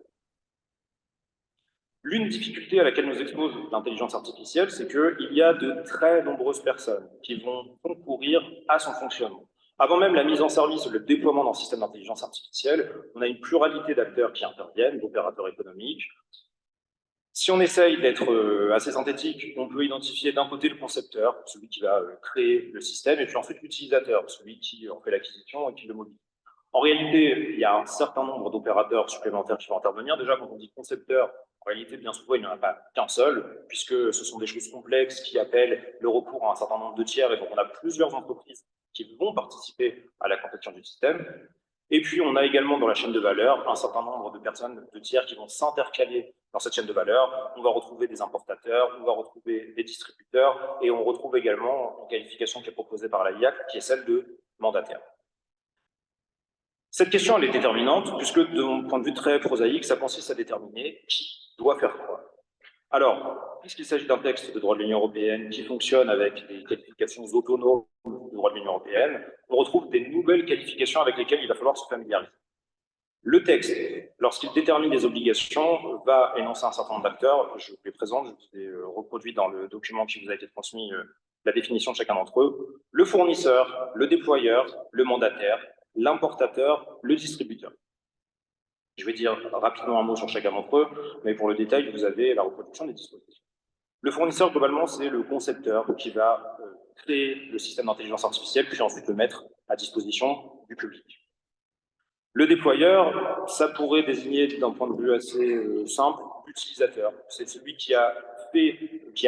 L'une difficulté à laquelle nous expose l'intelligence artificielle, c'est qu'il y a de très nombreuses personnes qui vont concourir à son fonctionnement. Avant même la mise en service ou le déploiement d'un système d'intelligence artificielle, on a une pluralité d'acteurs qui interviennent, d'opérateurs économiques. Si on essaye d'être assez synthétique, on peut identifier d'un côté le concepteur, celui qui va créer le système, et puis ensuite l'utilisateur, celui qui en fait l'acquisition et qui le modifie. En réalité, il y a un certain nombre d'opérateurs supplémentaires qui vont intervenir. Déjà, quand on dit concepteur, en réalité, bien souvent, il n'y en a pas qu'un seul, puisque ce sont des choses complexes qui appellent le recours à un certain nombre de tiers, et donc on a plusieurs entreprises qui vont participer à la conception du système. Et puis, on a également dans la chaîne de valeur un certain nombre de personnes, de tiers qui vont s'intercaler dans cette chaîne de valeur. On va retrouver des importateurs, on va retrouver des distributeurs, et on retrouve également une qualification qui est proposée par la IAC, qui est celle de mandataire. Cette question, elle est déterminante, puisque de mon point de vue très prosaïque, ça consiste à déterminer qui doit faire quoi. Alors, puisqu'il s'agit d'un texte de droit de l'Union européenne qui fonctionne avec des qualifications autonomes du droit de l'Union européenne, on retrouve des nouvelles qualifications avec lesquelles il va falloir se familiariser. Le texte, lorsqu'il détermine les obligations, va énoncer un certain nombre d'acteurs. Je vous les présente, je vous ai reproduit dans le document qui vous a été transmis la définition de chacun d'entre eux. Le fournisseur, le déployeur, le mandataire, l'importateur, le distributeur. Je vais dire rapidement un mot sur chacun d'entre eux, mais pour le détail, vous avez la reproduction des dispositions. Le fournisseur, globalement, c'est le concepteur qui va créer le système d'intelligence artificielle, puis ensuite le mettre à disposition du public. Le déployeur, ça pourrait désigner, d'un point de vue assez simple, l'utilisateur. C'est celui qui a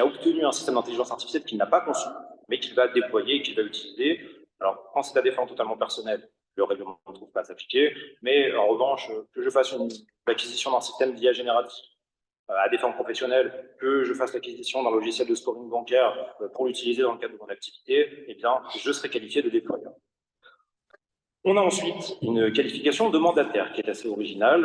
obtenu un système d'intelligence artificielle qu'il n'a pas conçu, mais qu'il va déployer et qu'il va utiliser. Alors, quand c'est à des fins totalement personnelles, le règlement ne trouve pas à s'appliquer. Mais en revanche, que je fasse l'acquisition d'un système d'IA génératif à des fins professionnelles, que je fasse l'acquisition d'un logiciel de scoring bancaire pour l'utiliser dans le cadre de mon activité, eh bien, je serai qualifié de déployeur. On a ensuite une qualification de mandataire qui est assez originale.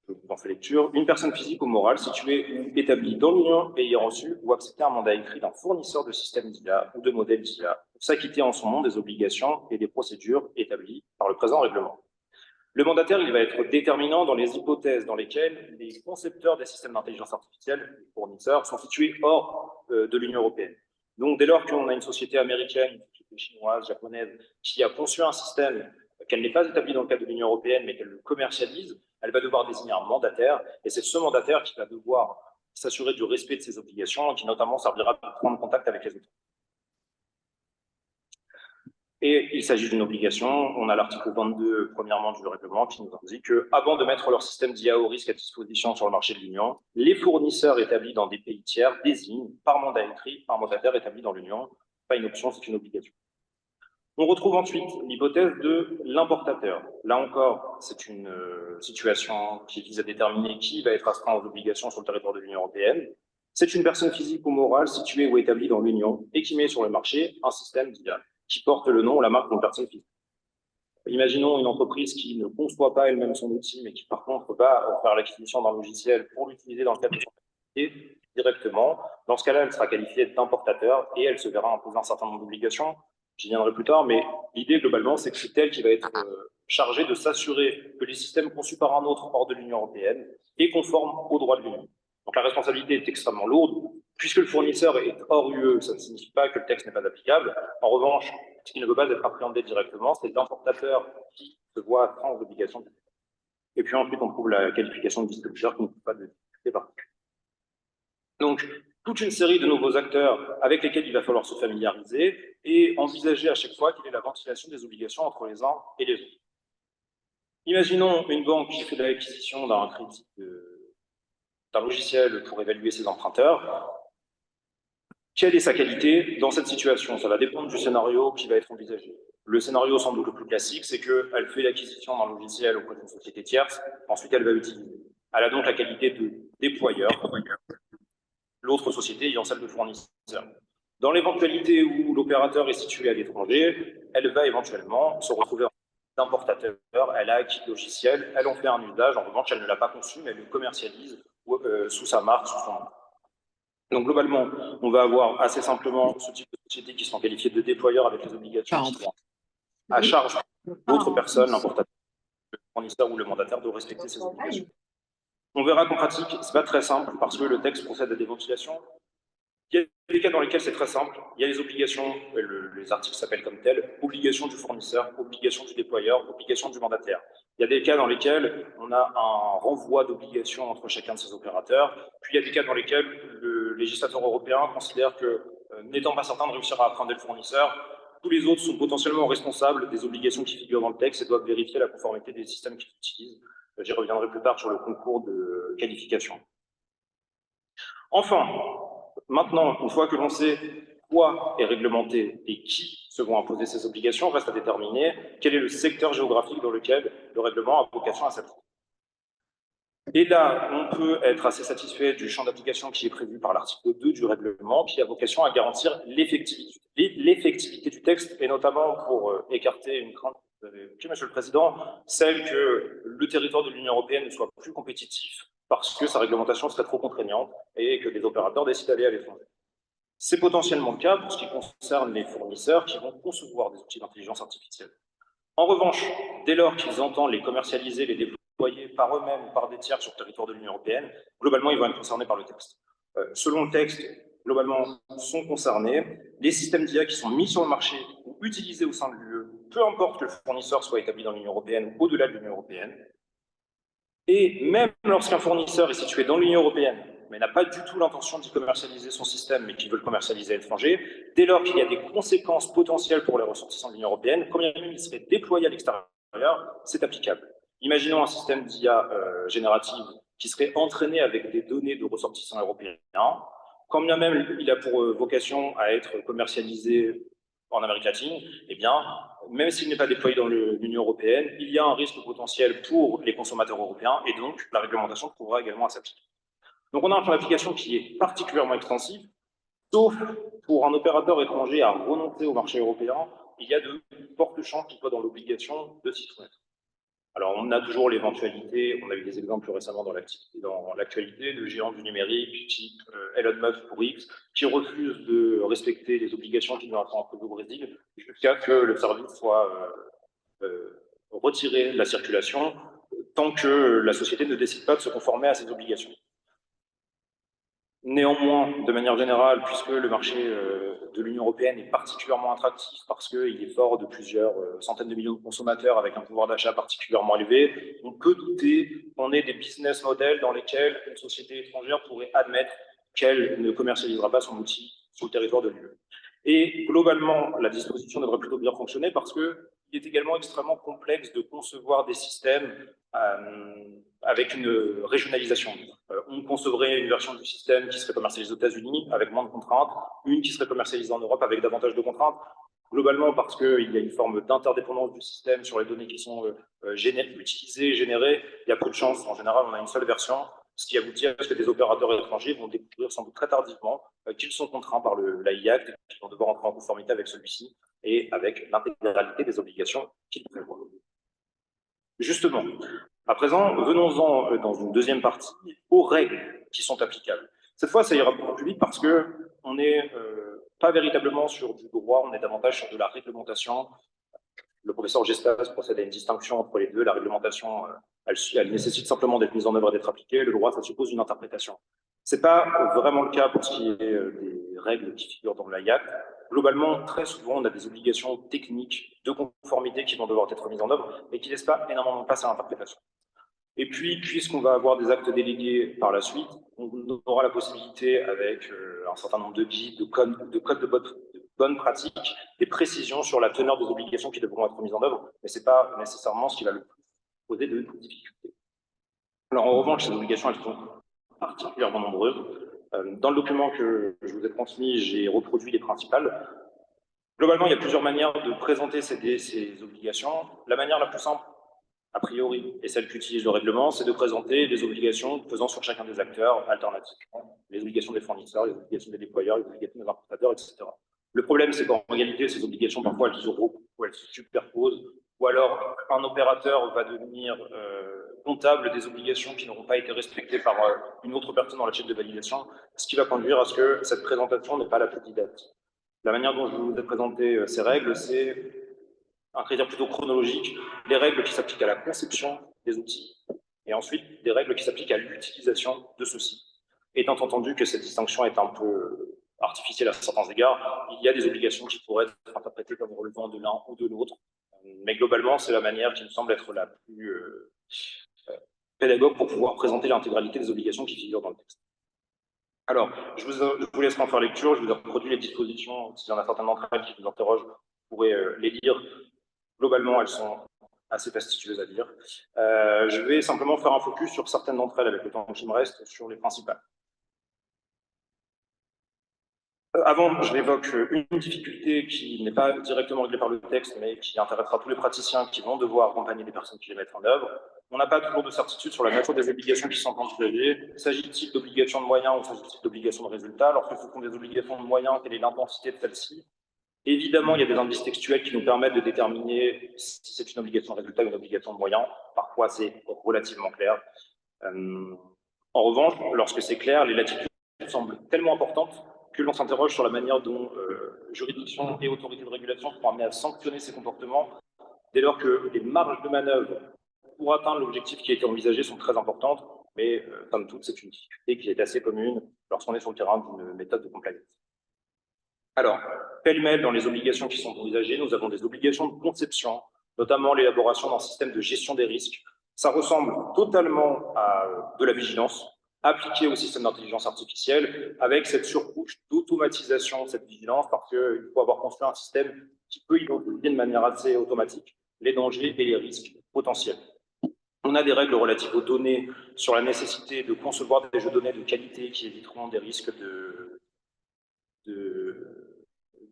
Je vous en fais lecture. Une personne physique ou morale située ou établie dans l'Union ayant reçu ou accepté un mandat écrit d'un fournisseur de systèmes d'IA ou de modèles d'IA pour s'acquitter en son nom des obligations et des procédures établies par le présent règlement. Le mandataire, il va être déterminant dans les hypothèses dans lesquelles les concepteurs des systèmes d'intelligence artificielle, les fournisseurs, sont situés hors de l'Union européenne. Donc, dès lors qu'on a une société américaine, une société chinoise, japonaise, qui a conçu un système qu'elle n'est pas établi dans le cadre de l'Union européenne, mais qu'elle le commercialise, elle va devoir désigner un mandataire, et c'est ce mandataire qui va devoir s'assurer du respect de ses obligations, qui notamment servira à prendre contact avec les autres. Et il s'agit d'une obligation. On a l'article 22, premièrement, du règlement, qui nous indique qu'avant de mettre leur système d'IA au risque à disposition sur le marché de l'Union, les fournisseurs établis dans des pays tiers désignent, par mandat écrit, un mandataire établi dans l'Union. Pas une option, c'est une obligation. On retrouve ensuite l'hypothèse de l'importateur. Là encore, c'est une situation qui vise à déterminer qui va être astreint aux obligations sur le territoire de l'Union européenne. C'est une personne physique ou morale située ou établie dans l'Union et qui met sur le marché un système d'IA qui porte le nom ou la marque d'une personne physique. Imaginons une entreprise qui ne conçoit pas elle-même son outil, mais qui par contre va faire l'acquisition d'un logiciel pour l'utiliser dans le cadre de son activité directement. Dans ce cas-là, elle sera qualifiée d'importateur et elle se verra imposer un certain nombre d'obligations. J'y viendrai plus tard, mais l'idée globalement, c'est que c'est elle qui va être chargée de s'assurer que les systèmes conçus par un autre hors de l'Union européenne est conforme aux droits de l'Union. Donc la responsabilité est extrêmement lourde. Puisque le fournisseur est hors UE, ça ne signifie pas que le texte n'est pas applicable. En revanche, ce qui ne peut pas être appréhendé directement, c'est l'importateur qui se voit astreint aux obligations. Et puis ensuite, on trouve la qualification de distributeur qui ne peut pas de difficulté particulière. Donc, toute une série de nouveaux acteurs avec lesquels il va falloir se familiariser et envisager à chaque fois quelle est la ventilation des obligations entre les uns et les autres. Imaginons une banque qui fait l'acquisition d'un crédit d'un logiciel pour évaluer ses emprunteurs. Quelle est sa qualité dans cette situation? Ça va dépendre du scénario qui va être envisagé. Le scénario sans doute le plus classique, c'est qu'elle fait l'acquisition d'un logiciel auprès d'une société tierce, ensuite elle va l'utiliser. Elle a donc la qualité de déployeur, l'autre société ayant celle de fournisseur. Dans l'éventualité où l'opérateur est situé à l'étranger, elle va éventuellement se retrouver d'importateur, elle a acquis le logiciel, elle en fait un usage, en revanche elle ne l'a pas conçu, mais elle le commercialise sous sa marque, sous son nom. Donc globalement, on va avoir assez simplement ce type de sociétés qui sont qualifiées de déployeurs avec les obligations qui sont à charge d'autres personnes, l'importateur, le fournisseur ou le mandataire, de respecter ces obligations. On verra qu'en pratique, ce n'est pas très simple parce que le texte procède à des ventilations. Il y a des cas dans lesquels c'est très simple. Il y a les obligations, les articles s'appellent comme tels, obligation du fournisseur, obligation du déployeur, obligation du mandataire. Il y a des cas dans lesquels on a un renvoi d'obligations entre chacun de ces opérateurs. Puis il y a des cas dans lesquels le législateur européen considère que, n'étant pas certain de réussir à apprendre le fournisseur, tous les autres sont potentiellement responsables des obligations qui figurent dans le texte et doivent vérifier la conformité des systèmes qu'ils utilisent. J'y reviendrai plus tard sur le concours de qualification. Enfin, maintenant, une fois que l'on sait quoi est réglementé et qui se vont imposer ces obligations, reste à déterminer quel est le secteur géographique dans lequel le règlement a vocation à s'appliquer. Et là, on peut être assez satisfait du champ d'application qui est prévu par l'article 2 du règlement, qui a vocation à garantir l'effectivité du texte, et notamment pour écarter une crainte que vous avez évoquée, Monsieur le Président, celle que le territoire de l'Union européenne ne soit plus compétitif parce que sa réglementation serait trop contraignante et que les opérateurs décident d'aller à l'étranger. C'est potentiellement le cas pour ce qui concerne les fournisseurs qui vont concevoir des outils d'intelligence artificielle. En revanche, dès lors qu'ils entendent les commercialiser, les déployer par eux-mêmes ou par des tiers sur le territoire de l'Union européenne, globalement, ils vont être concernés par le texte. Selon le texte, globalement, sont concernés les systèmes d'IA qui sont mis sur le marché ou utilisés au sein de l'UE, peu importe que le fournisseur soit établi dans l'Union européenne ou au-delà de l'Union européenne. Et même lorsqu'un fournisseur est situé dans l'Union européenne, mais n'a pas du tout l'intention d'y commercialiser son système, mais qui veut le commercialiser à l'étranger, dès lors qu'il y a des conséquences potentielles pour les ressortissants de l'Union européenne, quand bien même il serait déployé à l'extérieur, c'est applicable. Imaginons un système d'IA générative qui serait entraîné avec des données de ressortissants européens, quand bien même il a pour vocation à être commercialisé en Amérique latine, eh bien, même s'il n'est pas déployé dans l'Union européenne, il y a un risque potentiel pour les consommateurs européens et donc la réglementation trouvera également à s'appliquer. Donc on a un champ d'application qui est particulièrement extensif, sauf pour un opérateur étranger à renoncer au marché européen, il y a de fortes chances qu'il soit dans l'obligation de s'y soumettre. Alors, on a toujours l'éventualité, on a eu des exemples plus récemment dans l'actualité, de géants du numérique, type Elon Musk pour X, qui refusent de respecter les obligations qui leur sont imposées au Brésil, jusqu'à ce que le service soit retiré de la circulation, tant que la société ne décide pas de se conformer à ses obligations. Néanmoins, de manière générale, puisque le marché de l'Union européenne est particulièrement attractif parce qu'il est fort de plusieurs centaines de millions de consommateurs avec un pouvoir d'achat particulièrement élevé, on peut douter qu'on ait des business models dans lesquels une société étrangère pourrait admettre qu'elle ne commercialisera pas son outil sur le territoire de l'UE. Et globalement, la disposition devrait plutôt bien fonctionner parce qu'il est également extrêmement complexe de concevoir des systèmes avec une régionalisation. On concevrait une version du système qui serait commercialisée aux États-Unis avec moins de contraintes, une qui serait commercialisée en Europe avec davantage de contraintes. Globalement, parce qu'il y a une forme d'interdépendance du système sur les données qui sont utilisées, générées, il y a peu de chances. En général, on a une seule version, ce qui aboutit à ce que des opérateurs étrangers vont découvrir sans doute très tardivement qu'ils sont contraints par l'AI Act et qu'ils vont devoir entrer en conformité avec celui-ci et avec l'intégralité des obligations qu'il prévoit. Justement, à présent, venons-en dans une deuxième partie aux règles qui sont applicables. Cette fois, ça ira beaucoup plus vite parce qu'on n'est pas véritablement sur du droit, on est davantage sur de la réglementation. Le professeur Gestas procède à une distinction entre les deux. La réglementation, elle nécessite simplement d'être mise en œuvre et d'être appliquée. Le droit, ça suppose une interprétation. Ce n'est pas vraiment le cas pour ce qui est des règles qui figurent dans l'AIAC. Globalement, très souvent, on a des obligations techniques de conformité qui vont devoir être mises en œuvre, mais qui ne laissent pas énormément de place à l'interprétation. Et puis, puisqu'on va avoir des actes délégués par la suite, on aura la possibilité, avec un certain nombre de guides, de codes de bonnes pratiques, des précisions sur la teneur des obligations qui devront être mises en œuvre, mais ce n'est pas nécessairement ce qui va le plus poser de difficultés. Alors, en revanche, ces obligations, elles sont particulièrement nombreuses. Dans le document que je vous ai transmis, j'ai reproduit les principales. Globalement, il y a plusieurs manières de présenter ces obligations. La manière la plus simple, a priori, et celle qu'utilise le règlement, c'est de présenter les obligations pesant sur chacun des acteurs alternativement, les obligations des fournisseurs, les obligations des déployeurs, les obligations des importateurs, etc. Le problème, c'est qu'en réalité, ces obligations, parfois, elles se regroupent ou elles se superposent, ou alors un opérateur va devenir comptable des obligations qui n'auront pas été respectées par une autre personne dans la chaîne de validation, ce qui va conduire à ce que cette présentation n'est pas la plus didactique. La manière dont je vous ai présenté ces règles, c'est un critère plutôt chronologique, les règles qui s'appliquent à la conception des outils, et ensuite des règles qui s'appliquent à l'utilisation de ceux-ci. Étant entendu que cette distinction est un peu artificielle à certains égards, il y a des obligations qui pourraient être interprétées comme relevant de l'un ou de l'autre, mais globalement, c'est la manière qui me semble être la plus pédagogue pour pouvoir présenter l'intégralité des obligations qui figurent dans le texte. Alors, je vous laisse en faire lecture, je vous ai reproduit les dispositions, s'il y en a certaines d'entre elles qui vous interrogent, vous pourrez les lire. Globalement, elles sont assez fastidieuses à lire. Je vais simplement faire un focus sur certaines d'entre elles avec le temps qui me reste, sur les principales. Avant, je l'évoque une difficulté qui n'est pas directement réglée par le texte, mais qui intéressera tous les praticiens qui vont devoir accompagner des personnes qui les mettent en œuvre. On n'a pas toujours de certitude sur la nature des obligations qui sont envisagées. S'agit-il d'obligations de moyens ou s'agit-il d'obligations de résultats? Lorsque ce sont des obligations de moyens, quelle est l'intensité de celles-ci? Évidemment, il y a des indices textuels qui nous permettent de déterminer si c'est une obligation de résultat ou une obligation de moyens. Parfois, c'est relativement clair. En revanche, lorsque c'est clair, les latitudes semblent tellement importantes que l'on s'interroge sur la manière dont juridictions et autorités de régulation seront amenées à sanctionner ces comportements dès lors que les marges de manœuvre pour atteindre l'objectif qui a été envisagé sont très importantes, mais somme toute, c'est une difficulté qui est assez commune lorsqu'on est sur le terrain d'une méthode de compliance. Alors, pêle-mêle dans les obligations qui sont envisagées, nous avons des obligations de conception, notamment l'élaboration d'un système de gestion des risques. Ça ressemble totalement à de la vigilance, appliquée au système d'intelligence artificielle, avec cette surcouche d'automatisation de cette vigilance, parce qu'il faut avoir construit un système qui peut identifier de manière assez automatique les dangers et les risques potentiels. On a des règles relatives aux données sur la nécessité de concevoir des jeux de données de qualité qui éviteront des risques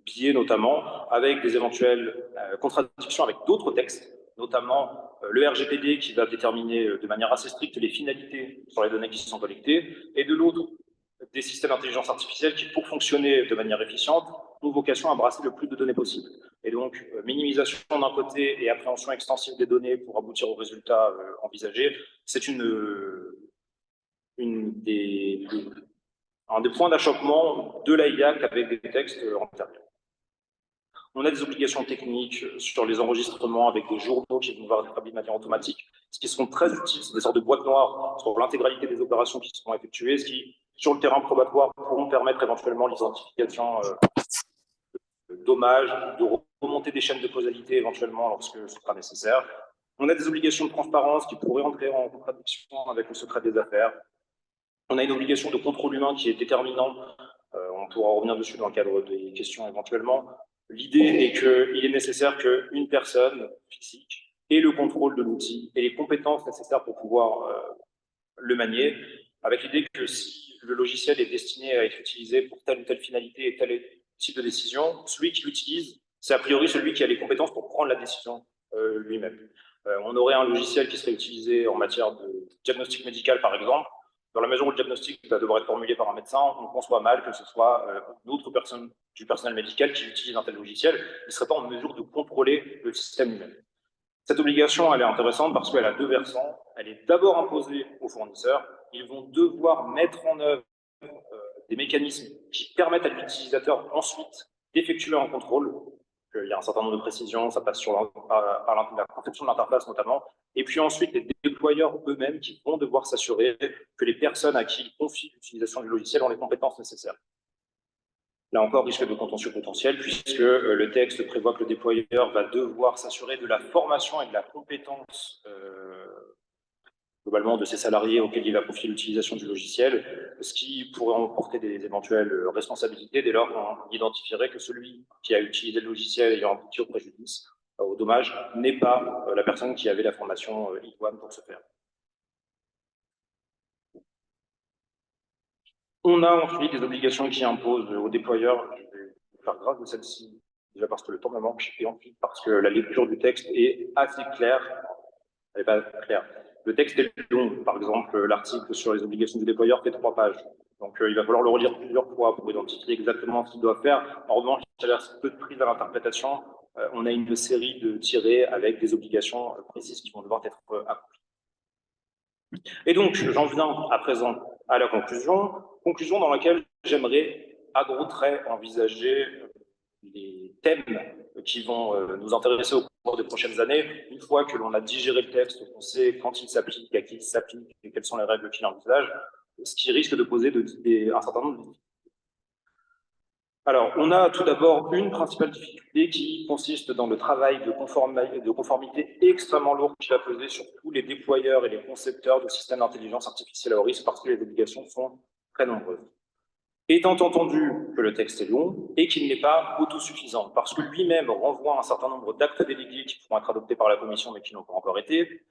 biais notamment, avec des éventuelles contradictions avec d'autres textes, notamment le RGPD qui va déterminer de manière assez stricte les finalités sur les données qui sont collectées, et de l'autre, des systèmes d'intelligence artificielle qui, pour fonctionner de manière efficiente, ont vocation à brasser le plus de données possible. Et donc, minimisation d'un côté et appréhension extensive des données pour aboutir aux résultats envisagés, c'est un des points d'achoppement de l'AIAC avec des textes antérieurs. On a des obligations techniques sur les enregistrements avec des journaux qui vont devoir être établis de manière automatique, ce qui seront très utiles, c'est des sortes de boîtes noires sur l'intégralité des opérations qui seront effectuées, ce qui, sur le terrain probatoire, pourront permettre éventuellement l'identification de dommages, de remonter des chaînes de causalité éventuellement lorsque ce sera nécessaire. On a des obligations de transparence qui pourraient entrer en contradiction avec le secret des affaires. On a une obligation de contrôle humain qui est déterminante. On pourra revenir dessus dans le cadre des questions éventuellement. L'idée est qu'il est nécessaire qu'une personne physique ait le contrôle de l'outil et les compétences nécessaires pour pouvoir le manier, avec l'idée que si le logiciel est destiné à être utilisé pour telle ou telle finalité et tel type de décision, celui qui l'utilise, c'est a priori celui qui a les compétences pour prendre la décision lui-même. On aurait un logiciel qui serait utilisé en matière de diagnostic médical, par exemple. Dans la mesure où le diagnostic va devoir être formulé par un médecin, on conçoit mal que ce soit d'autres personnes du personnel médical qui utilisent un tel logiciel. Il ne serait pas en mesure de contrôler le système lui-même. Cette obligation, elle est intéressante parce qu'elle a deux versants. Elle est d'abord imposée aux fournisseurs. Ils vont devoir mettre en œuvre des mécanismes qui permettent à l'utilisateur ensuite d'effectuer un contrôle. Il y a un certain nombre de précisions, ça passe par la conception de l'interface notamment. Et puis ensuite, les déployeurs eux-mêmes qui vont devoir s'assurer que les personnes à qui ils confient l'utilisation du logiciel ont les compétences nécessaires. Là encore, risque de contentieux potentiel, puisque le texte prévoit que le déployeur va devoir s'assurer de la formation et de la compétence globalement de ses salariés auxquels il va confier l'utilisation du logiciel, ce qui pourrait emporter des éventuelles responsabilités dès lors qu'on identifierait que celui qui a utilisé le logiciel ayant abouti au préjudice, au dommage, n'est pas la personne qui avait la formation idoine pour ce faire. On a ensuite des obligations qui imposent aux déployeurs, je vais faire grâce de celle-ci, déjà parce que le temps me manque, et ensuite parce que la lecture du texte est assez claire. Elle n'est pas claire. Le texte est long. Par exemple, l'article sur les obligations du déployeur fait 3 pages. Donc, il va falloir le relire plusieurs fois pour identifier exactement ce qu'il doit faire. En revanche, il y a peu de prise à l'interprétation. On a une série de tirés avec des obligations précises qui vont devoir être accomplies. Et donc, j'en viens à présent à la conclusion dans laquelle j'aimerais, à gros traits, envisager les thèmes qui vont nous intéresser au cours des prochaines années. Une fois que l'on a digéré le texte, qu'on sait quand il s'applique, à qui il s'applique et quelles sont les règles qu'il envisage, ce qui risque de poser un certain nombre de difficultés. Alors, on a tout d'abord une principale difficulté qui consiste dans le travail de conformité extrêmement lourd qui va peser sur tous les déployeurs et les concepteurs de systèmes d'intelligence artificielle à haut risque parce que les obligations sont très nombreuses. Étant entendu que le texte est long et qu'il n'est pas autosuffisant, parce que lui-même renvoie un certain nombre d'actes délégués qui pourront être adoptés par la Commission mais qui n'ont pas encore été,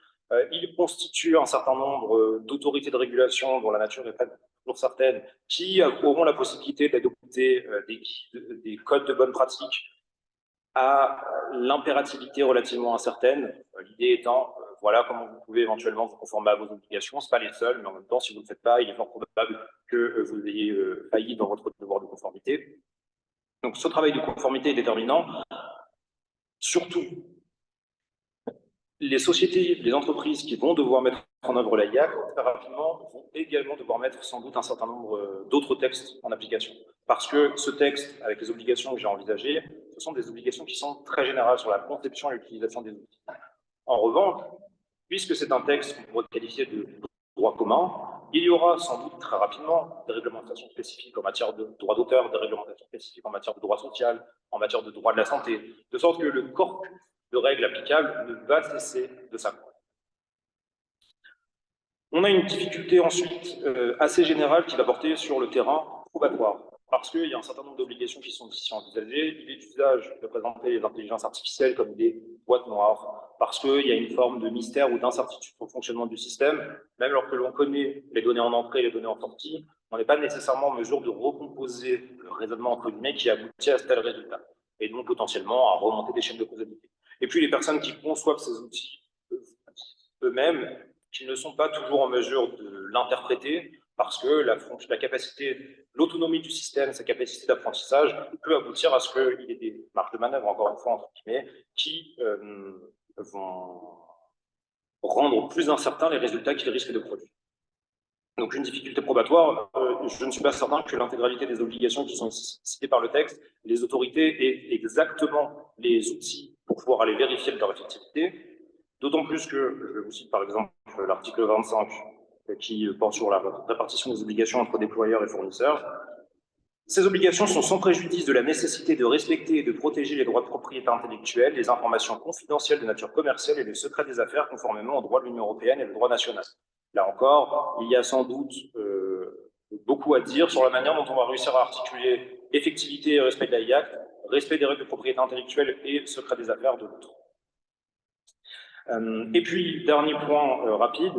il constitue un certain nombre d'autorités de régulation dont la nature n'est pas toujours certaine, qui auront la possibilité d'adopter des codes de bonne pratique à l'impérativité relativement incertaine, l'idée étant voilà comment vous pouvez éventuellement vous conformer à vos obligations. Ce ne sont pas les seuls, mais en même temps, si vous ne le faites pas, il est fort probable que vous ayez failli dans votre devoir de conformité. Donc, ce travail de conformité est déterminant. Surtout, les sociétés, les entreprises qui vont devoir mettre en œuvre l'AIAC, très rapidement, vont également devoir mettre sans doute un certain nombre d'autres textes en application. Parce que ce texte, avec les obligations que j'ai envisagées, ce sont des obligations qui sont très générales sur la conception et l'utilisation des outils. En revanche, puisque c'est un texte qu'on pourrait qualifier de droit commun, il y aura sans doute très rapidement des réglementations spécifiques en matière de droit d'auteur, des réglementations spécifiques en matière de droit social, en matière de droit de la santé, de sorte que le corpus de règles applicables ne va cesser de s'accroître. On a une difficulté ensuite assez générale qui va porter sur le terrain probatoire, parce qu'il y a un certain nombre d'obligations qui sont ici envisagées. Il est d'usage de présenter les intelligences artificielles comme des boîtes noires, parce qu'il y a une forme de mystère ou d'incertitude sur le fonctionnement du système. Même lorsque l'on connaît les données en entrée et les données en sortie, on n'est pas nécessairement en mesure de recomposer le raisonnement entre guillemets qui aboutit à tel résultat, et donc potentiellement à remonter des chaînes de causalité. Et puis les personnes qui conçoivent ces outils eux-mêmes, qui ne sont pas toujours en mesure de l'interpréter, parce que la capacité, l'autonomie du système, sa capacité d'apprentissage peut aboutir à ce qu'il y ait des marges de manœuvre, encore une fois, entre guillemets, qui vont rendre plus incertains les résultats qu'ils risquent de produire. Donc une difficulté probatoire, je ne suis pas certain que l'intégralité des obligations qui sont citées par le texte, les autorités aient exactement les outils pour pouvoir aller vérifier leur effectivité, d'autant plus que, je vous cite par exemple l'article 25 qui porte sur la répartition des obligations entre déployeurs et fournisseurs. Ces obligations sont sans préjudice de la nécessité de respecter et de protéger les droits de propriété intellectuelle, les informations confidentielles de nature commerciale et le secret des affaires conformément au droit de l'Union européenne et au droit national. Là encore, il y a sans doute beaucoup à dire sur la manière dont on va réussir à articuler effectivité et respect de la IAC, respect des règles de propriété intellectuelle et secret des affaires de l'autre. Et puis, dernier point rapide,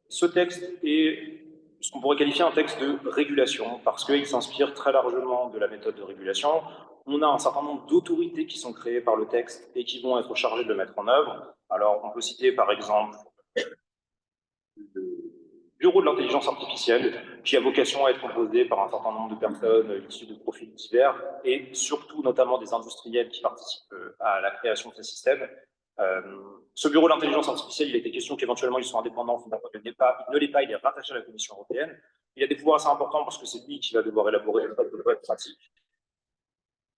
ce texte est ce qu'on pourrait qualifier un texte de régulation, parce qu'il s'inspire très largement de la méthode de régulation. On a un certain nombre d'autorités qui sont créées par le texte et qui vont être chargées de le mettre en œuvre. Alors, on peut citer par exemple le Bureau de l'intelligence artificielle, qui a vocation à être composé par un certain nombre de personnes issues de profils divers, et surtout notamment des industriels qui participent à la création de ces systèmes. Ce bureau d'intelligence artificielle, il a été question qu'éventuellement ils soient indépendants, finalement il ne l'est pas, il est rattaché à la Commission européenne. Il a des pouvoirs assez importants parce que c'est lui qui va devoir élaborer le code de loi pratique.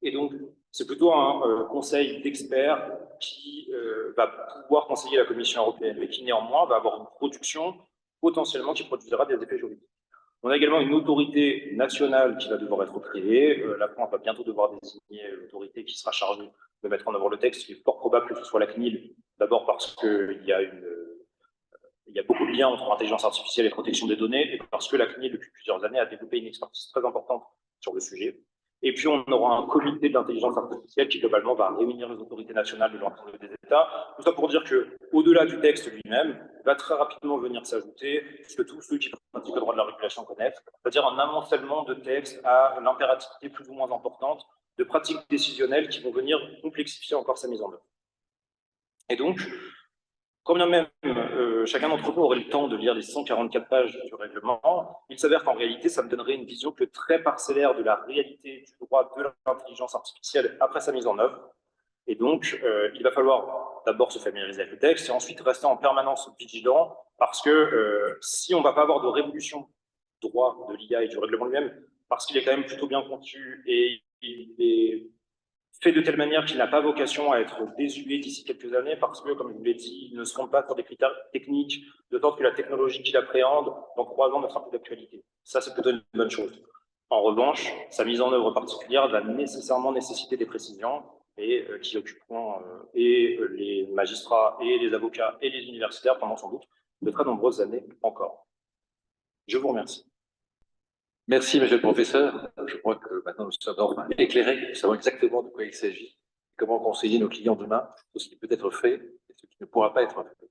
Et donc, c'est plutôt un conseil d'experts qui va pouvoir conseiller la Commission européenne, mais qui néanmoins va avoir une production potentiellement qui produira des effets juridiques. On a également une autorité nationale qui va devoir être créée. La France va bientôt devoir désigner l'autorité qui sera chargée de mettre en œuvre le texte. Il est fort probable que ce soit la CNIL, d'abord parce qu'il y a beaucoup de liens entre intelligence artificielle et protection des données, et parce que la CNIL, depuis plusieurs années, a développé une expertise très importante sur le sujet. Et puis, on aura un comité de l'intelligence artificielle qui, globalement, va réunir les autorités nationales de l'ensemble des États. Tout ça pour dire qu'au-delà du texte lui-même, va très rapidement venir s'ajouter ce que tous ceux qui pratiquent le droit de la régulation connaissent, c'est-à-dire un amoncellement de textes à l'impérativité plus ou moins importante de pratiques décisionnelles qui vont venir complexifier encore sa mise en œuvre. Et donc, quand bien même chacun d'entre vous aurait le temps de lire les 144 pages du règlement, il s'avère qu'en réalité, ça me donnerait une vision que très parcellaire de la réalité du droit de l'intelligence artificielle après sa mise en œuvre. Et donc, il va falloir d'abord se familiariser avec le texte et ensuite rester en permanence vigilant parce que si on ne va pas avoir de révolution du droit de l'IA et du règlement lui-même, parce qu'il est quand même plutôt bien conçu et il est fait de telle manière qu'il n'a pas vocation à être désuet d'ici quelques années parce que, comme je vous l'ai dit, il ne se fonde pas sur des critères techniques, de sorte que la technologie qu'il appréhende, dans 3 ans, ne sera plus d'actualité. Ça, c'est plutôt une bonne chose. En revanche, sa mise en œuvre particulière va nécessairement nécessiter des précisions et qui occuperont les magistrats et les avocats et les universitaires pendant sans doute de très nombreuses années encore. Je vous remercie. Merci, monsieur le professeur. Je crois que maintenant nous sommes enfin éclairés, nous savons exactement de quoi il s'agit, comment conseiller nos clients demain sur ce qui peut être fait et ce qui ne pourra pas être fait.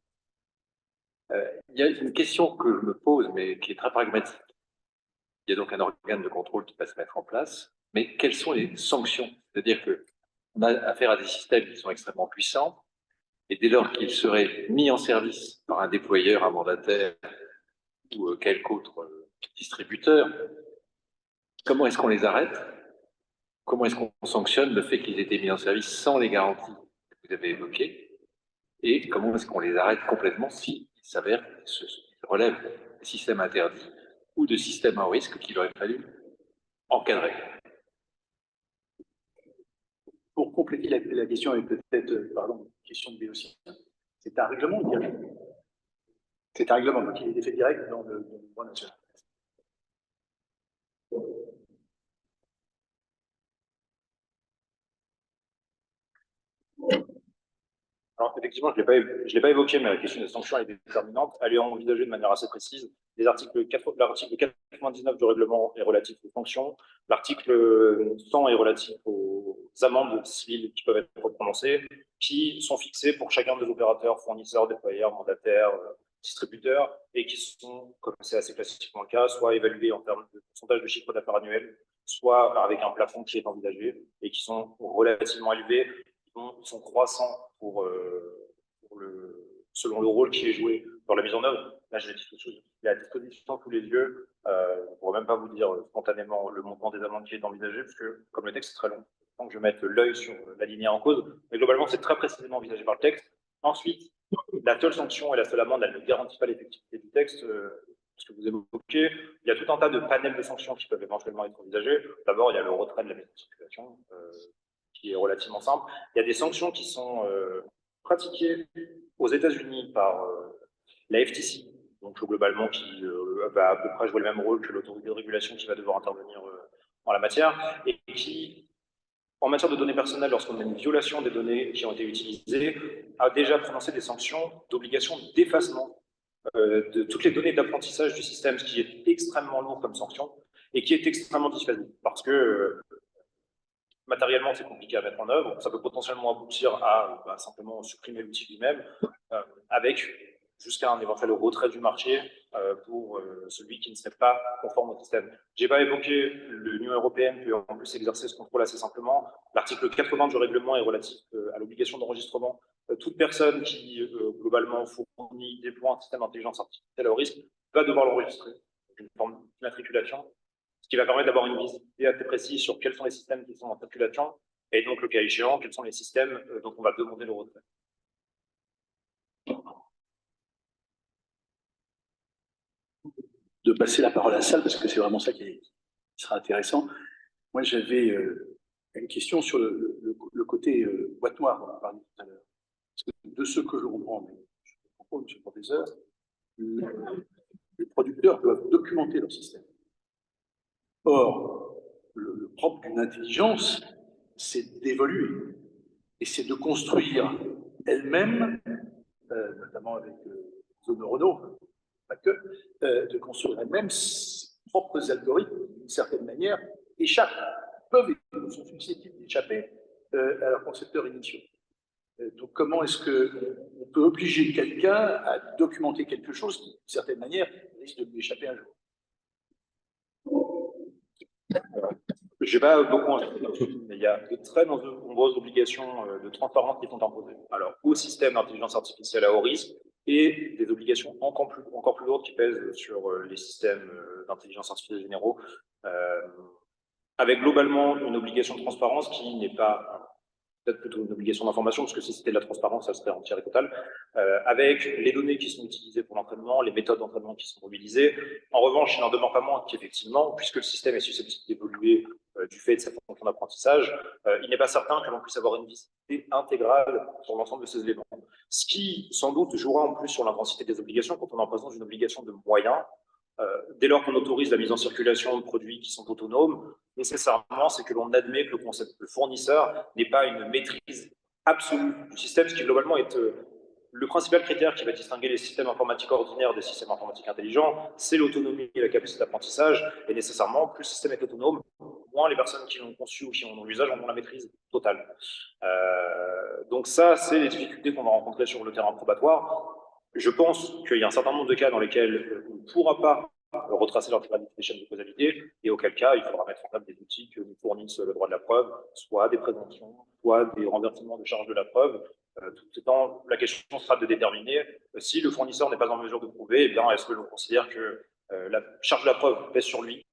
Il y a une question que je me pose, mais qui est très pragmatique. Il y a donc un organe de contrôle qui va se mettre en place, mais quelles sont les sanctions? C'est-à-dire qu'on a affaire à des systèmes qui sont extrêmement puissants, et dès lors qu'ils seraient mis en service par un déployeur, un mandataire ou quelque autre distributeur, comment est-ce qu'on les arrête? Comment est-ce qu'on sanctionne le fait qu'ils aient été mis en service sans les garanties que vous avez évoquées? Et comment est-ce qu'on les arrête complètement s'il s'avère qu'ils relèvent de systèmes interdits ou de systèmes à risque qu'il aurait fallu encadrer? Pour compléter la question avec peut-être, pardon, une question de Béotien, c'est un règlement ou direct? C'est un règlement, donc il est d'effet direct dans le droit national. Alors, effectivement, je ne l'ai pas évoqué, mais la question des sanctions est déterminante. Elle est envisagée de manière assez précise. L'article 99 du règlement est relatif aux sanctions. L'article 100 est relatif aux amendes civiles qui peuvent être prononcées, qui sont fixées pour chacun des opérateurs, fournisseurs, déployeurs, mandataires, distributeurs, et qui sont, comme c'est assez classiquement le cas, soit évalués en termes de pourcentage de chiffre d'affaires annuel, soit avec un plafond qui est envisagé, et qui sont relativement élevés, qui sont croissants selon le rôle qui est joué dans la mise en œuvre. Là, je l'ai dit tout de suite, il est à disposition sous les yeux. Je ne pourrais même pas vous dire spontanément le montant des amendes qui est envisagé, parce que comme le texte est très long, tant que je mette l'œil sur la linéaire en cause, mais globalement, c'est très précisément envisagé par le texte. Ensuite, la seule sanction et la seule amende, elle ne garantit pas l'effectivité du texte, ce que vous évoquez. Il y a tout un tas de panels de sanctions qui peuvent éventuellement être envisagés. D'abord, il y a le retrait de la mise en circulation, qui est relativement simple. Il y a des sanctions qui sont pratiquées aux États-Unis par la FTC, donc globalement qui va à peu près jouer le même rôle que l'autorité de régulation qui va devoir intervenir en la matière, et qui, en matière de données personnelles, lorsqu'on a une violation des données qui ont été utilisées, a déjà prononcé des sanctions d'obligation d'effacement de toutes les données d'apprentissage du système, ce qui est extrêmement lourd comme sanction et qui est extrêmement dissuasif, parce que matériellement, c'est compliqué à mettre en œuvre. Ça peut potentiellement aboutir à simplement supprimer l'outil lui-même, avec jusqu'à un éventuel retrait du marché pour celui qui ne serait pas conforme au système. Je n'ai pas évoqué l'Union européenne peut en plus exercer ce contrôle assez simplement. L'article 80 du règlement est relatif à l'obligation d'enregistrement. Toute personne qui, globalement, fournit, déploie un système d'intelligence artificielle à haut risque va devoir l'enregistrer. Une forme d'immatriculation, ce qui va permettre d'avoir une visibilité assez précise sur quels sont les systèmes qui sont en circulation, et donc, le cas échéant, quels sont les systèmes dont on va demander le retrait. De passer la parole à la salle, parce que c'est vraiment ça qui sera intéressant. Moi, j'avais une question sur le côté boîte noire dont on parlait tout à l'heure. De ce que je comprends, mais je comprends, monsieur le professeur, les producteurs doivent documenter leur système. Or, le propre d'une intelligence, c'est d'évoluer, et c'est de construire elle-même, notamment avec les neuronaux, pas que, de construire elle-même ses propres algorithmes, d'une certaine manière, sont susceptibles d'échapper à leurs concepteurs initiaux. Donc, comment est-ce qu'on peut obliger quelqu'un à documenter quelque chose qui, d'une certaine manière, risque de lui échapper un jour? Je n'ai pas beaucoup en mais il y a de très nombreuses obligations de transparence qui sont imposées. Alors, au système d'intelligence artificielle à haut risque, et des obligations encore plus lourdes qui pèsent sur les systèmes d'intelligence artificielle généraux, avec globalement une obligation de transparence qui n'est pas peut-être plutôt une obligation d'information, parce que si c'était de la transparence, ça serait entière et totale, avec les données qui sont utilisées pour l'entraînement, les méthodes d'entraînement qui sont mobilisées. En revanche, il n'en demeure pas moins qu'effectivement, puisque le système est susceptible d'évoluer du fait de sa fonction d'apprentissage, il n'est pas certain que l'on puisse avoir une visibilité intégrale sur l'ensemble de ces éléments. Ce qui, sans doute, jouera en plus sur l'intensité des obligations quand on est en présence d'une obligation de moyens. Dès lors qu'on autorise la mise en circulation de produits qui sont autonomes, nécessairement, c'est que l'on admet que le fournisseur n'est pas une maîtrise absolue du système, ce qui globalement est le principal critère qui va distinguer les systèmes informatiques ordinaires des systèmes informatiques intelligents, c'est l'autonomie et la capacité d'apprentissage, et nécessairement, plus le système est autonome, moins les personnes qui l'ont conçu ou qui en ont l'usage en ont la maîtrise totale. Donc ça, c'est les difficultés qu'on va rencontrer sur le terrain probatoire. Je pense qu'il y a un certain nombre de cas dans lesquels on ne pourra pas retracer l'intégralité des chaînes de causalité, et auquel cas, il faudra mettre en place des outils que nous fournissent le droit de la preuve, soit des présomptions, soit des renversements de charge de la preuve. Tout étant, la question sera de déterminer si le fournisseur n'est pas en mesure de prouver, eh bien, est-ce que l'on considère que la charge de la preuve pèse sur lui,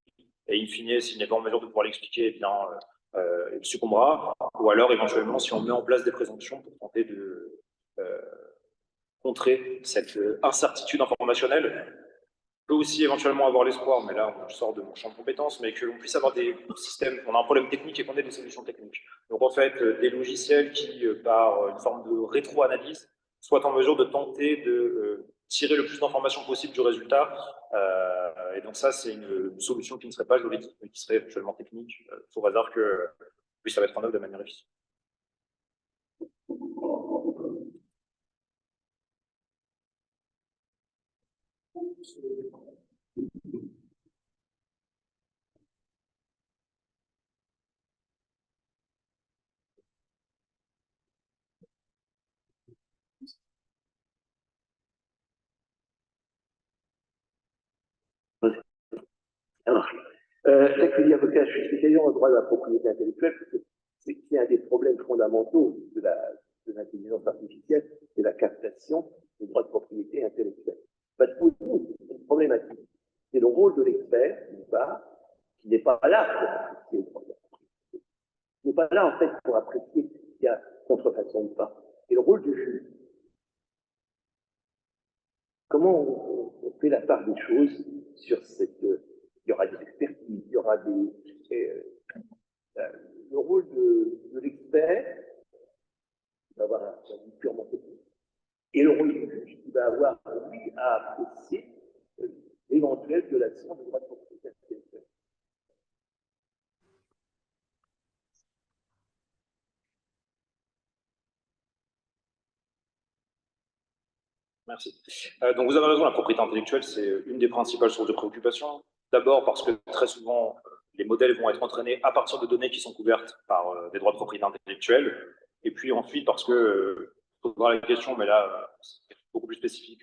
et in fine, s'il n'est pas en mesure de pouvoir l'expliquer, eh bien, il succombera, ou alors, éventuellement, si on met en place des présomptions pour tenter de contrer cette incertitude informationnelle. On peut aussi éventuellement avoir l'espoir, mais là on sort de mon champ de compétences, mais que l'on puisse avoir des systèmes, on a un problème technique et qu'on ait des solutions techniques. Donc en fait, des logiciels qui, par une forme de rétro-analyse, soient en mesure de tenter de tirer le plus d'informations possible du résultat. Et donc ça, c'est une solution qui ne serait pas juridique, mais qui serait éventuellement technique, sous réserve que puisse être en œuvre de manière efficace. Alors, l'accueilli avocat, je suis spécialisé en droit de la propriété intellectuelle, parce que c'est un des problèmes fondamentaux de l'intelligence artificielle, c'est la captation des droits de propriété intellectuelle. Va te poser une problématique. C'est le rôle de l'expert, d'une part, qui n'est pas là pour apprécier le droit de la propriété. Il n'est pas là, en fait, pour apprécier s'il y a contrefaçon ou pas. Et le rôle du juge. Comment on fait la part des choses sur cette... il y aura des expertises, il y aura le rôle de l'expert, qui va avoir un avis purement technique, et le rôle du juge, qui va avoir, lui, à apprécier l'éventuelle violation des droits de propriété intellectuelle. Merci. Donc vous avez raison, la propriété intellectuelle, c'est une des principales sources de préoccupation. D'abord parce que très souvent, les modèles vont être entraînés à partir de données qui sont couvertes par des droits de propriété intellectuelle. Et puis ensuite parce que, faudra la question, mais là, c'est beaucoup plus spécifique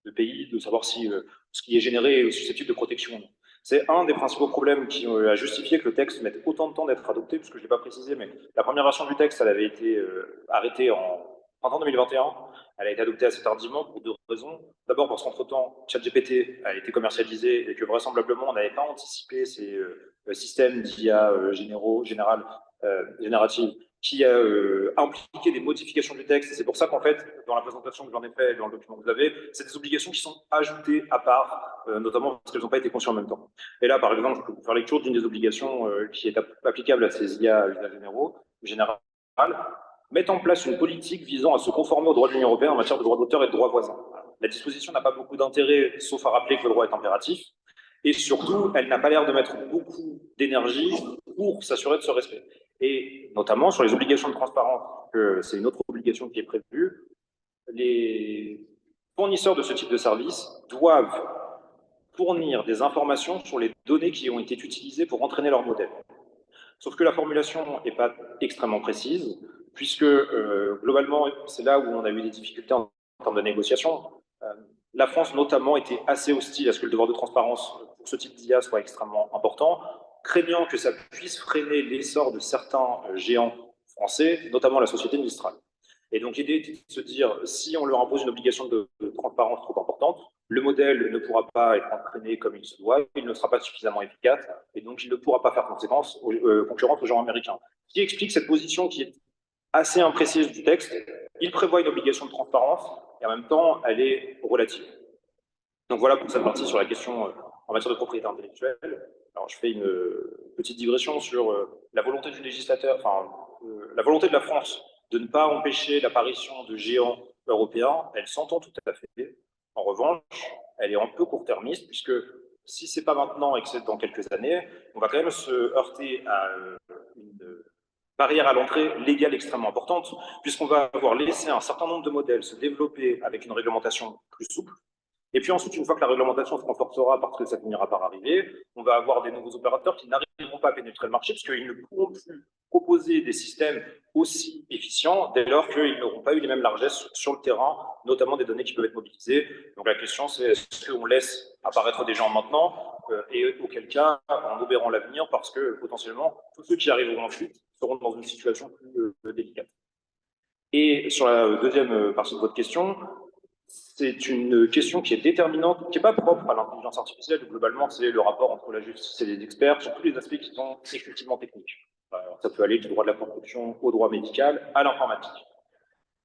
de pays, de savoir si ce qui est généré est susceptible de protection. C'est un des principaux problèmes qui a justifié que le texte mette autant de temps d'être adopté, puisque je ne l'ai pas précisé, mais la première version du texte, elle avait été arrêtée en printemps 2021. Elle a été adoptée assez tardivement pour deux raisons. D'abord parce qu'entre-temps, ChatGPT a été commercialisé et que vraisemblablement, on n'avait pas anticipé ces systèmes d'IA générative qui a impliqué des modifications du texte. C'est pour ça qu'en fait, dans la présentation que j'en ai fait, dans le document que vous avez, c'est des obligations qui sont ajoutées à part, notamment parce qu'elles n'ont pas été conçues en même temps. Et là, par exemple, je peux vous faire lecture d'une des obligations qui est applicable à ces IA à usage général, mettre en place une politique visant à se conformer aux droits de l'Union européenne en matière de droits d'auteur et de droits voisins. La disposition n'a pas beaucoup d'intérêt, sauf à rappeler que le droit est impératif, et surtout, elle n'a pas l'air de mettre beaucoup d'énergie pour s'assurer de ce respect. Et notamment sur les obligations de transparence, c'est une autre obligation qui est prévue, les fournisseurs de ce type de service doivent fournir des informations sur les données qui ont été utilisées pour entraîner leur modèle. Sauf que la formulation n'est pas extrêmement précise, puisque globalement, c'est là où on a eu des difficultés en termes de négociation. La France, notamment, était assez hostile à ce que le devoir de transparence pour ce type d'IA soit extrêmement important, craignant que ça puisse freiner l'essor de certains géants français, notamment la société Mistral. Et donc l'idée était de se dire, si on leur impose une obligation de transparence trop importante, le modèle ne pourra pas être entraîné comme il se doit, il ne sera pas suffisamment efficace, et donc il ne pourra pas faire concurrence aux géants américains. Ce qui explique cette position qui est assez imprécise du texte. Il prévoit une obligation de transparence, et en même temps, elle est relative. Donc voilà pour cette partie sur la question en matière de propriété intellectuelle. Alors je fais une petite digression sur la volonté du législateur, la volonté de la France de ne pas empêcher l'apparition de géants européens, elle s'entend tout à fait. En revanche, elle est un peu court-termiste, puisque si ce n'est pas maintenant et que c'est dans quelques années, on va quand même se heurter à une barrière à l'entrée légale extrêmement importante, puisqu'on va avoir laissé un certain nombre de modèles se développer avec une réglementation plus souple. Et puis ensuite, une fois que la réglementation se renforcera parce que ça finira par arriver, on va avoir des nouveaux opérateurs qui n'arriveront pas à pénétrer le marché parce qu'ils ne pourront plus proposer des systèmes aussi efficients dès lors qu'ils n'auront pas eu les mêmes largesses sur le terrain, notamment des données qui peuvent être mobilisées. Donc la question, c'est est-ce qu'on laisse apparaître des gens maintenant et auquel cas, en obérant l'avenir, parce que potentiellement, tous ceux qui arriveront ensuite seront dans une situation plus délicate. Et sur la deuxième partie de votre question, c'est une question qui est déterminante, qui n'est pas propre à l'intelligence artificielle. Globalement, c'est le rapport entre la justice et les experts sur tous les aspects qui sont effectivement techniques. Alors, ça peut aller du droit de la construction au droit médical, à l'informatique.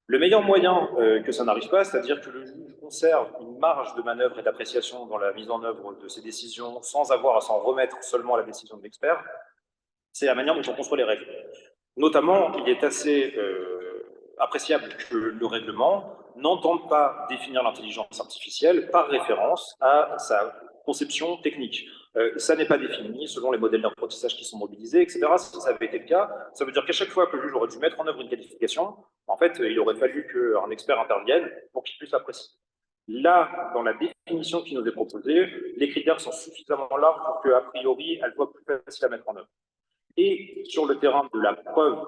Le meilleur moyen que ça n'arrive pas, c'est-à-dire que le juge conserve une marge de manœuvre et d'appréciation dans la mise en œuvre de ses décisions sans avoir à s'en remettre seulement à la décision de l'expert, c'est la manière dont on construit les règles. Notamment, il est assez appréciable que le règlement n'entende pas définir l'intelligence artificielle par référence à sa conception technique. Ça n'est pas défini selon les modèles d'apprentissage qui sont mobilisés, etc. Si ça avait été le cas, ça veut dire qu'à chaque fois que le juge aurait dû mettre en œuvre une qualification, en fait, il aurait fallu qu'un expert intervienne pour qu'il puisse l'apprécier. Là, dans la définition qui nous est proposée, les critères sont suffisamment larges pour qu'a priori, elle soit plus facile à mettre en œuvre. Et sur le terrain de la preuve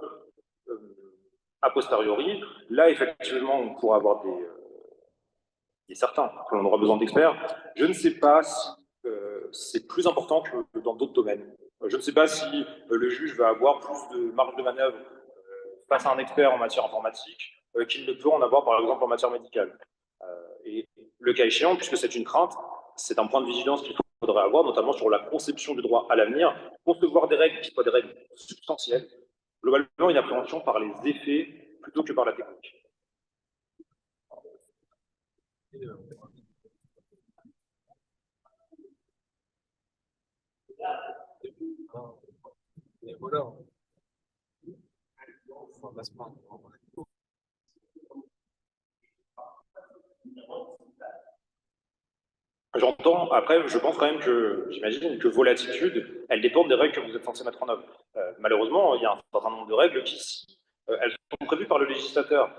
a posteriori, là, effectivement, on pourra avoir des certains, qu'on aura besoin d'experts. Je ne sais pas si c'est plus important que dans d'autres domaines. Je ne sais pas si le juge va avoir plus de marge de manœuvre face à un expert en matière informatique qu'il ne peut en avoir, par exemple, en matière médicale. Et le cas échéant, puisque c'est une crainte, c'est un point de vigilance qu'il faudrait avoir, notamment sur la conception du droit à l'avenir, concevoir des règles qui soient des règles substantielles, globalement une appréhension par les effets plutôt que par la technique. Et voilà. J'entends, après, je pense quand même que, j'imagine que vos latitudes, elles dépendent des règles que vous êtes censés mettre en œuvre. Malheureusement, il y a un certain nombre de règles qui, elles sont prévues par le législateur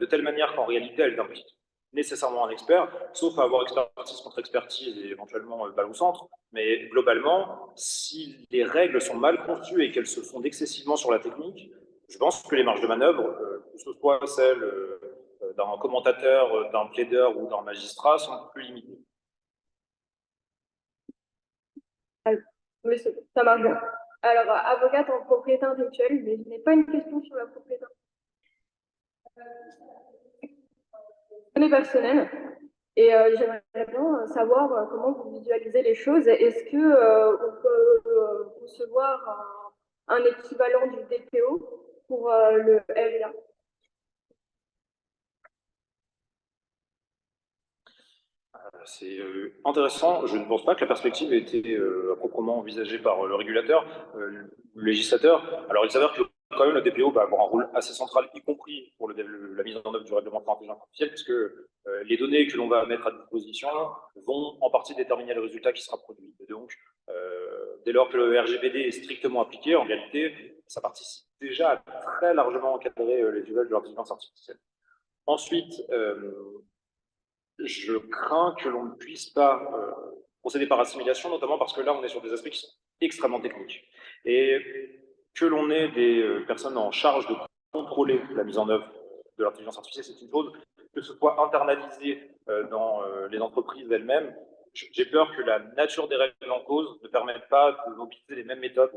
de telle manière qu'en réalité, elles impliquent nécessairement un expert, sauf à avoir expertise contre expertise et éventuellement balle au centre. Mais globalement, si les règles sont mal conçues et qu'elles se fondent excessivement sur la technique, je pense que les marges de manœuvre, que ce soit celles d'un commentateur, d'un plaideur ou d'un magistrat, sont plus limitées. Oui, ça marche bien. Alors, avocate en propriété intellectuelle, mais je n'ai pas une question sur la propriété. Données personnelles. Et j'aimerais bien savoir comment vous visualisez les choses. Est-ce que on peut concevoir un équivalent du DPO pour le RIA? C'est intéressant. Je ne pense pas que la perspective ait été proprement envisagée par le régulateur, le législateur. Alors, il s'avère que quand même le DPO va avoir un rôle assez central, y compris pour la mise en œuvre du règlement pour l'intelligence artificielle, puisque les données que l'on va mettre à disposition vont en partie déterminer le résultat qui sera produit. Et donc, dès lors que le RGPD est strictement appliqué, en réalité, ça participe déjà à très largement encadrer les usages de l'intelligence artificielle. Ensuite, je crains que l'on ne puisse pas procéder par assimilation, notamment parce que là, on est sur des aspects qui sont extrêmement techniques. Et que l'on ait des personnes en charge de contrôler la mise en œuvre de l'intelligence artificielle, c'est une chose. Que ce soit internalisé dans les entreprises elles-mêmes, j'ai peur que la nature des règles en cause ne permette pas de mobiliser les mêmes méthodes,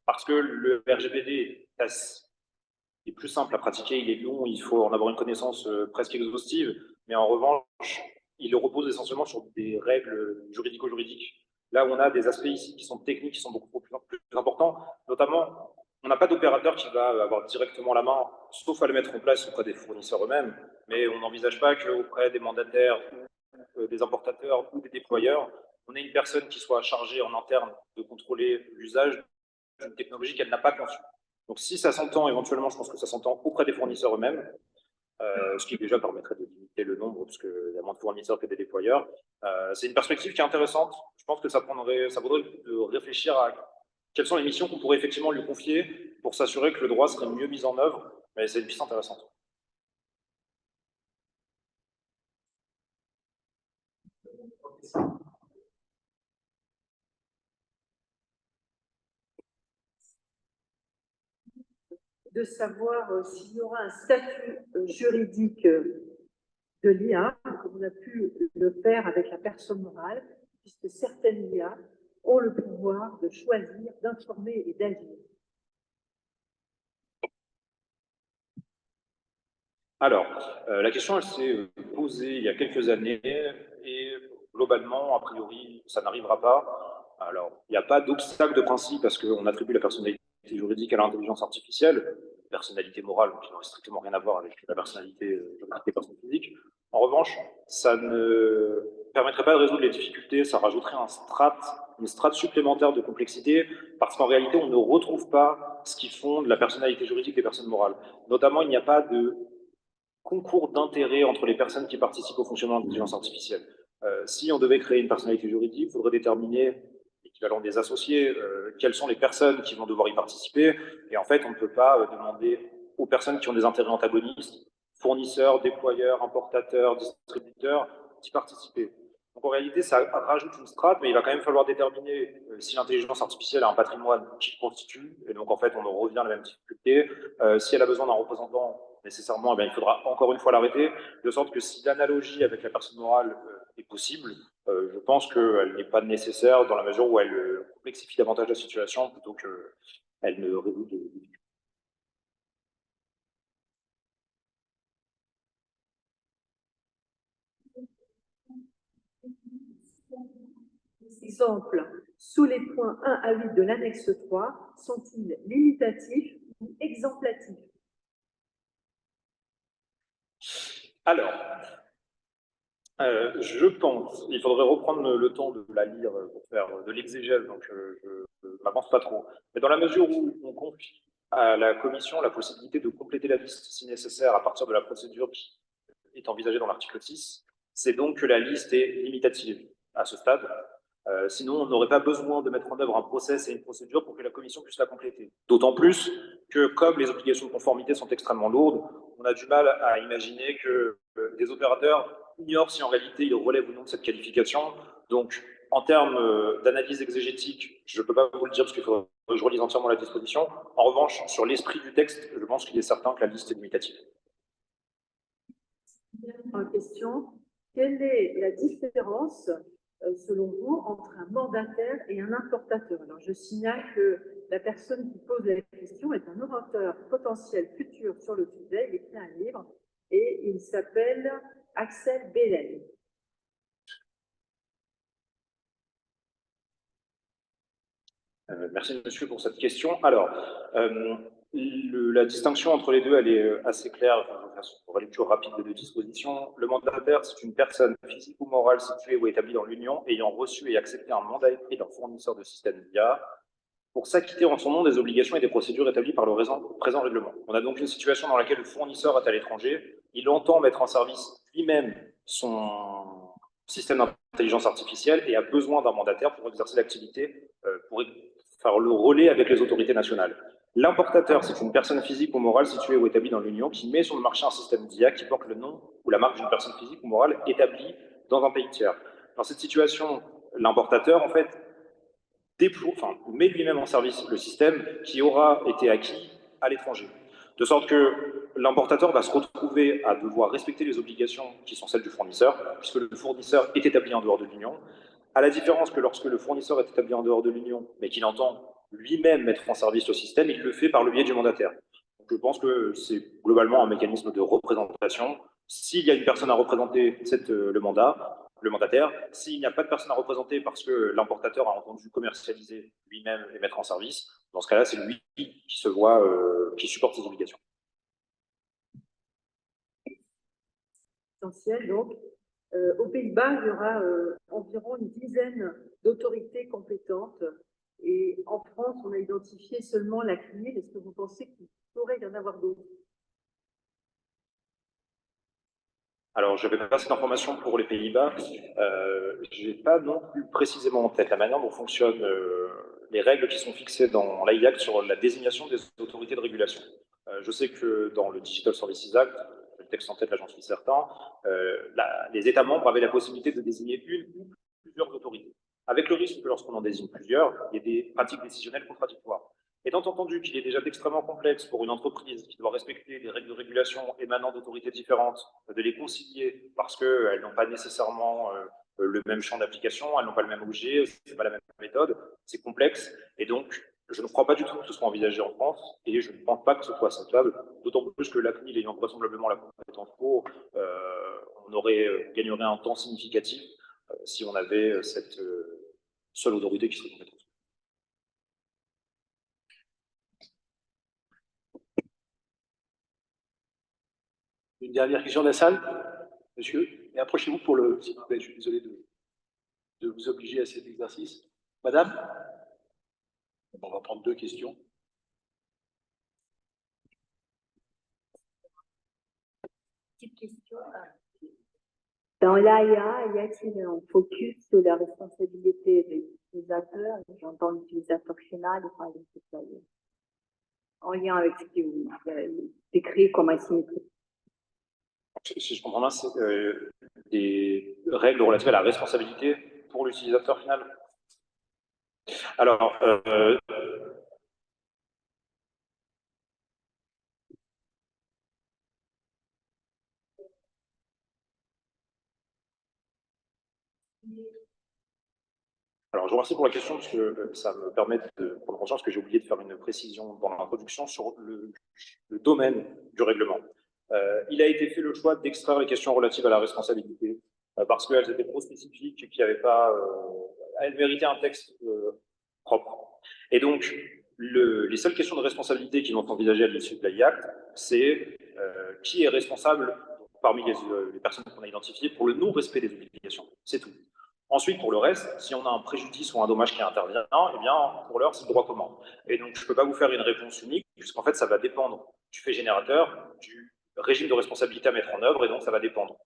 parce que le RGPD est plus simple à pratiquer, il est long, il faut en avoir une connaissance presque exhaustive, mais en revanche, il repose essentiellement sur des règles juridico-juridiques. Là où on a des aspects ici qui sont techniques, qui sont beaucoup plus importants, notamment, on n'a pas d'opérateur qui va avoir directement la main, sauf à le mettre en place auprès des fournisseurs eux-mêmes, mais on n'envisage pas qu'auprès des mandataires, ou des importateurs ou des déployeurs, on ait une personne qui soit chargée en interne de contrôler l'usage d'une technologie qu'elle n'a pas conçue. Donc si ça s'entend, éventuellement, je pense que ça s'entend auprès des fournisseurs eux-mêmes, ce qui déjà permettrait de limiter le nombre, parce qu'il y a moins de fournisseurs que des déployeurs. C'est une perspective qui est intéressante. Je pense que ça vaudrait de réfléchir à quelles sont les missions qu'on pourrait effectivement lui confier pour s'assurer que le droit serait mieux mis en œuvre. Mais c'est une piste intéressante. De savoir s'il y aura un statut juridique de l'IA, comme on a pu le faire avec la personne morale, puisque certaines IA ont le pouvoir de choisir, d'informer et d'agir. Alors, la question, elle s'est posée il y a quelques années, et globalement, a priori, ça n'arrivera pas. Alors, il n'y a pas d'obstacle de principe parce qu'on attribue la personnalité juridique à l'intelligence artificielle, personnalité morale, qui n'aurait strictement rien à voir avec la personnalité juridique des personnes physiques. En revanche, ça ne permettrait pas de résoudre les difficultés, ça rajouterait une strate supplémentaire de complexité, parce qu'en réalité, on ne retrouve pas ce qui fonde la personnalité juridique des personnes morales. Notamment, il n'y a pas de concours d'intérêt entre les personnes qui participent au fonctionnement de l'intelligence artificielle. Si on devait créer une personnalité juridique, il faudrait déterminer l'équivalent des associés, quelles sont les personnes qui vont devoir y participer, et en fait, on ne peut pas demander aux personnes qui ont des intérêts antagonistes, fournisseurs, déployeurs, importateurs, distributeurs, d'y participer. Donc en réalité, ça rajoute une strate, mais il va quand même falloir déterminer si l'intelligence artificielle a un patrimoine qui constitue, et donc en fait, on en revient à la même difficulté. Si elle a besoin d'un représentant, nécessairement, eh bien, il faudra encore une fois l'arrêter, de sorte que si l'analogie avec la personne morale est possible, Je pense qu'elle n'est pas nécessaire dans la mesure où elle complexifie davantage la situation plutôt qu'elle ne résout de difficultés. Exemple, sous les points 1 à 8 de l'annexe 3, sont-ils limitatifs ou exemplatifs? Alors, je pense, il faudrait reprendre le temps de la lire pour faire de l'exégèse, donc je ne m'avance pas trop. Mais dans la mesure où on confie à la commission la possibilité de compléter la liste si nécessaire à partir de la procédure qui est envisagée dans l'article 6, c'est donc que la liste est limitative à ce stade. Sinon, on n'aurait pas besoin de mettre en œuvre un process et une procédure pour que la commission puisse la compléter. D'autant plus que, comme les obligations de conformité sont extrêmement lourdes, on a du mal à imaginer que des opérateurs ignorent si en réalité ils relèvent ou non de cette qualification. Donc, en termes d'analyse exégétique, je ne peux pas vous le dire parce qu'il faudrait que je relise entièrement la disposition. En revanche, sur l'esprit du texte, je pense qu'il est certain que la liste est limitative. En question, quelle est la différence, selon vous, entre un mandataire et un importateur? Alors, je signale que la personne qui pose la question est un orateur potentiel futur sur le sujet. Il écrit un livre et il s'appelle Axel Belen. Merci, monsieur, pour cette question. Alors, la distinction entre les deux, elle est assez claire. Enfin, je vais faire une relecture rapide des deux dispositions. Le mandataire, c'est une personne physique ou morale située ou établie dans l'Union, ayant reçu et accepté un mandat écrit d'un fournisseur de système d'IA pour s'acquitter en son nom des obligations et des procédures établies par le présent règlement. On a donc une situation dans laquelle le fournisseur est à l'étranger, il entend mettre en service lui-même son système d'intelligence artificielle et a besoin d'un mandataire pour exercer l'activité, pour faire le relais avec les autorités nationales. L'importateur, c'est une personne physique ou morale située ou établie dans l'Union qui met sur le marché un système d'IA qui porte le nom ou la marque d'une personne physique ou morale établie dans un pays tiers. Dans cette situation, l'importateur, en fait, met lui-même en service le système qui aura été acquis à l'étranger. De sorte que l'importateur va se retrouver à devoir respecter les obligations qui sont celles du fournisseur, puisque le fournisseur est établi en dehors de l'Union, à la différence que lorsque le fournisseur est établi en dehors de l'Union, mais qu'il entend lui-même mettre en service le système, il le fait par le biais du mandataire. Donc je pense que c'est globalement un mécanisme de représentation. S'il y a une personne à représenter, c'est le mandataire. S'il n'y a pas de personne à représenter parce que l'importateur a entendu commercialiser lui-même et mettre en service, dans ce cas-là, c'est lui qui se voit, qui supporte ses obligations. Essentiel, donc. Aux Pays-Bas, il y aura environ une dizaine d'autorités compétentes. Et en France, on a identifié seulement la CNIL. Est-ce que vous pensez qu'il pourrait y en avoir d'autres? Alors, je vais passer l'information pour les Pays-Bas. Je n'ai pas non plus précisément en tête la manière dont fonctionnent les règles qui sont fixées dans l'AI Act sur la désignation des autorités de régulation. Je sais que dans le Digital Services Act, le texte en tête, là j'en suis certain, les États membres avaient la possibilité de désigner une ou plusieurs autorités. Avec le risque que lorsqu'on en désigne plusieurs, il y ait des pratiques décisionnelles contradictoires. Étant entendu qu'il est déjà extrêmement complexe pour une entreprise qui doit respecter des règles de régulation émanant d'autorités différentes, de les concilier parce qu'elles n'ont pas nécessairement le même champ d'application, elles n'ont pas le même objet, c'est pas la même méthode, c'est complexe, et donc je ne crois pas du tout que ce soit envisagé en France, et je ne pense pas que ce soit acceptable, d'autant plus que la CNIL ayant vraisemblablement la compétence pour, gagnerait un temps significatif si on avait cette seule autorité qui serait compétente. Une dernière question de la salle, monsieur, et approchez-vous pour le, s'il vous plaît, je suis désolé de vous obliger à cet exercice. Madame, on va prendre deux questions. Petite question. Dans l'AIA, y a-t-il un focus sur la responsabilité des utilisateurs? J'entends l'utilisateur final et pas les citoyens. En lien avec ce que vous décrit comme asymétrique. Si je comprends bien, c'est des règles relatives à la responsabilité pour l'utilisateur final. Alors, Alors, je vous remercie pour la question, parce que ça me permet de prendre conscience que j'ai oublié de faire une précision dans l'introduction sur le domaine du règlement. Il a été fait le choix d'extraire les questions relatives à la responsabilité, parce qu'elles étaient trop spécifiques et qu'il n'y avait pas... elles méritaient un texte propre. Et donc, les seules questions de responsabilité qui vont envisager à l'issue de la IACT, c'est qui est responsable parmi les personnes qu'on a identifiées pour le non-respect des obligations. C'est tout. Ensuite, pour le reste, si on a un préjudice ou un dommage qui intervient, eh bien, pour l'heure, c'est le droit commun. Et donc, je ne peux pas vous faire une réponse unique, puisqu'en fait, ça va dépendre du fait générateur, du régime de responsabilité à mettre en œuvre, et donc ça va dépendre.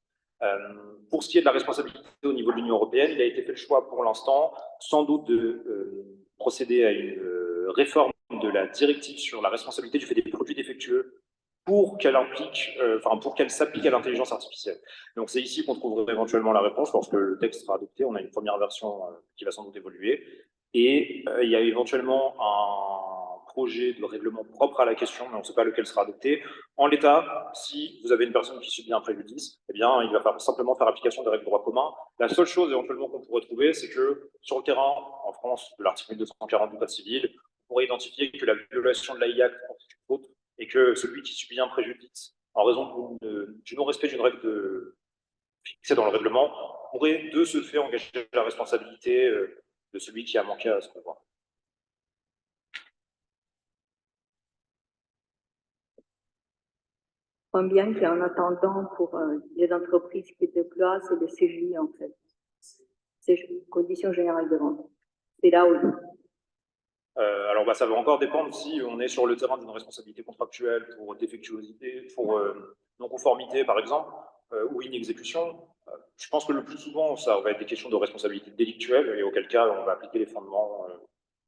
Pour ce qui est de la responsabilité au niveau de l'Union européenne, il a été fait le choix pour l'instant, sans doute, de procéder à une réforme de la directive sur la responsabilité du fait des produits défectueux pour qu'elle implique, pour qu'elle s'applique à l'intelligence artificielle. Donc c'est ici qu'on trouverait éventuellement la réponse lorsque le texte sera adopté. On a une première version qui va sans doute évoluer. Et il y a éventuellement un projet de règlement propre à la question, mais on ne sait pas lequel sera adopté. En l'état, si vous avez une personne qui subit un préjudice, eh bien, il va falloir simplement faire application des règles de droit commun. La seule chose éventuellement qu'on pourrait trouver, c'est que sur le terrain, en France, de l'article 1240 du Code civil, on pourrait identifier que la violation de l'AIAC constitue faute et que celui qui subit un préjudice en raison du non-respect d'une règle fixée dans le règlement pourrait de ce fait engager la responsabilité de celui qui a manqué à ce devoir. Je crois bien qu'en attendant pour les entreprises qui déploient, c'est le CGI en fait. C'est conditions générales de vente. C'est là où... Alors, ça va encore dépendre si on est sur le terrain d'une responsabilité contractuelle pour défectuosité, pour non-conformité, par exemple, ou inexécution. Je pense que le plus souvent, ça va être des questions de responsabilité délictuelle, et auquel cas, on va appliquer les fondements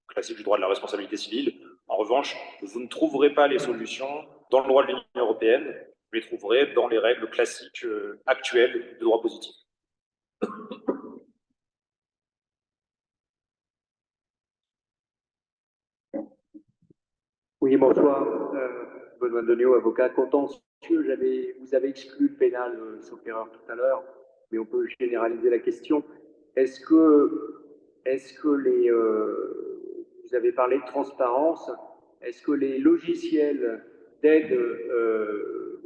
classiques du droit de la responsabilité civile. En revanche, vous ne trouverez pas les solutions dans le droit de l'Union européenne, vous les trouverez dans les règles classiques actuelles de droit positif. Oui, bonsoir. Benoît Deniau, avocat contentieux. Vous avez exclu le pénal, sauf erreur tout à l'heure, mais on peut généraliser la question. Est-ce que vous avez parlé de transparence, est-ce que les logiciels d'aide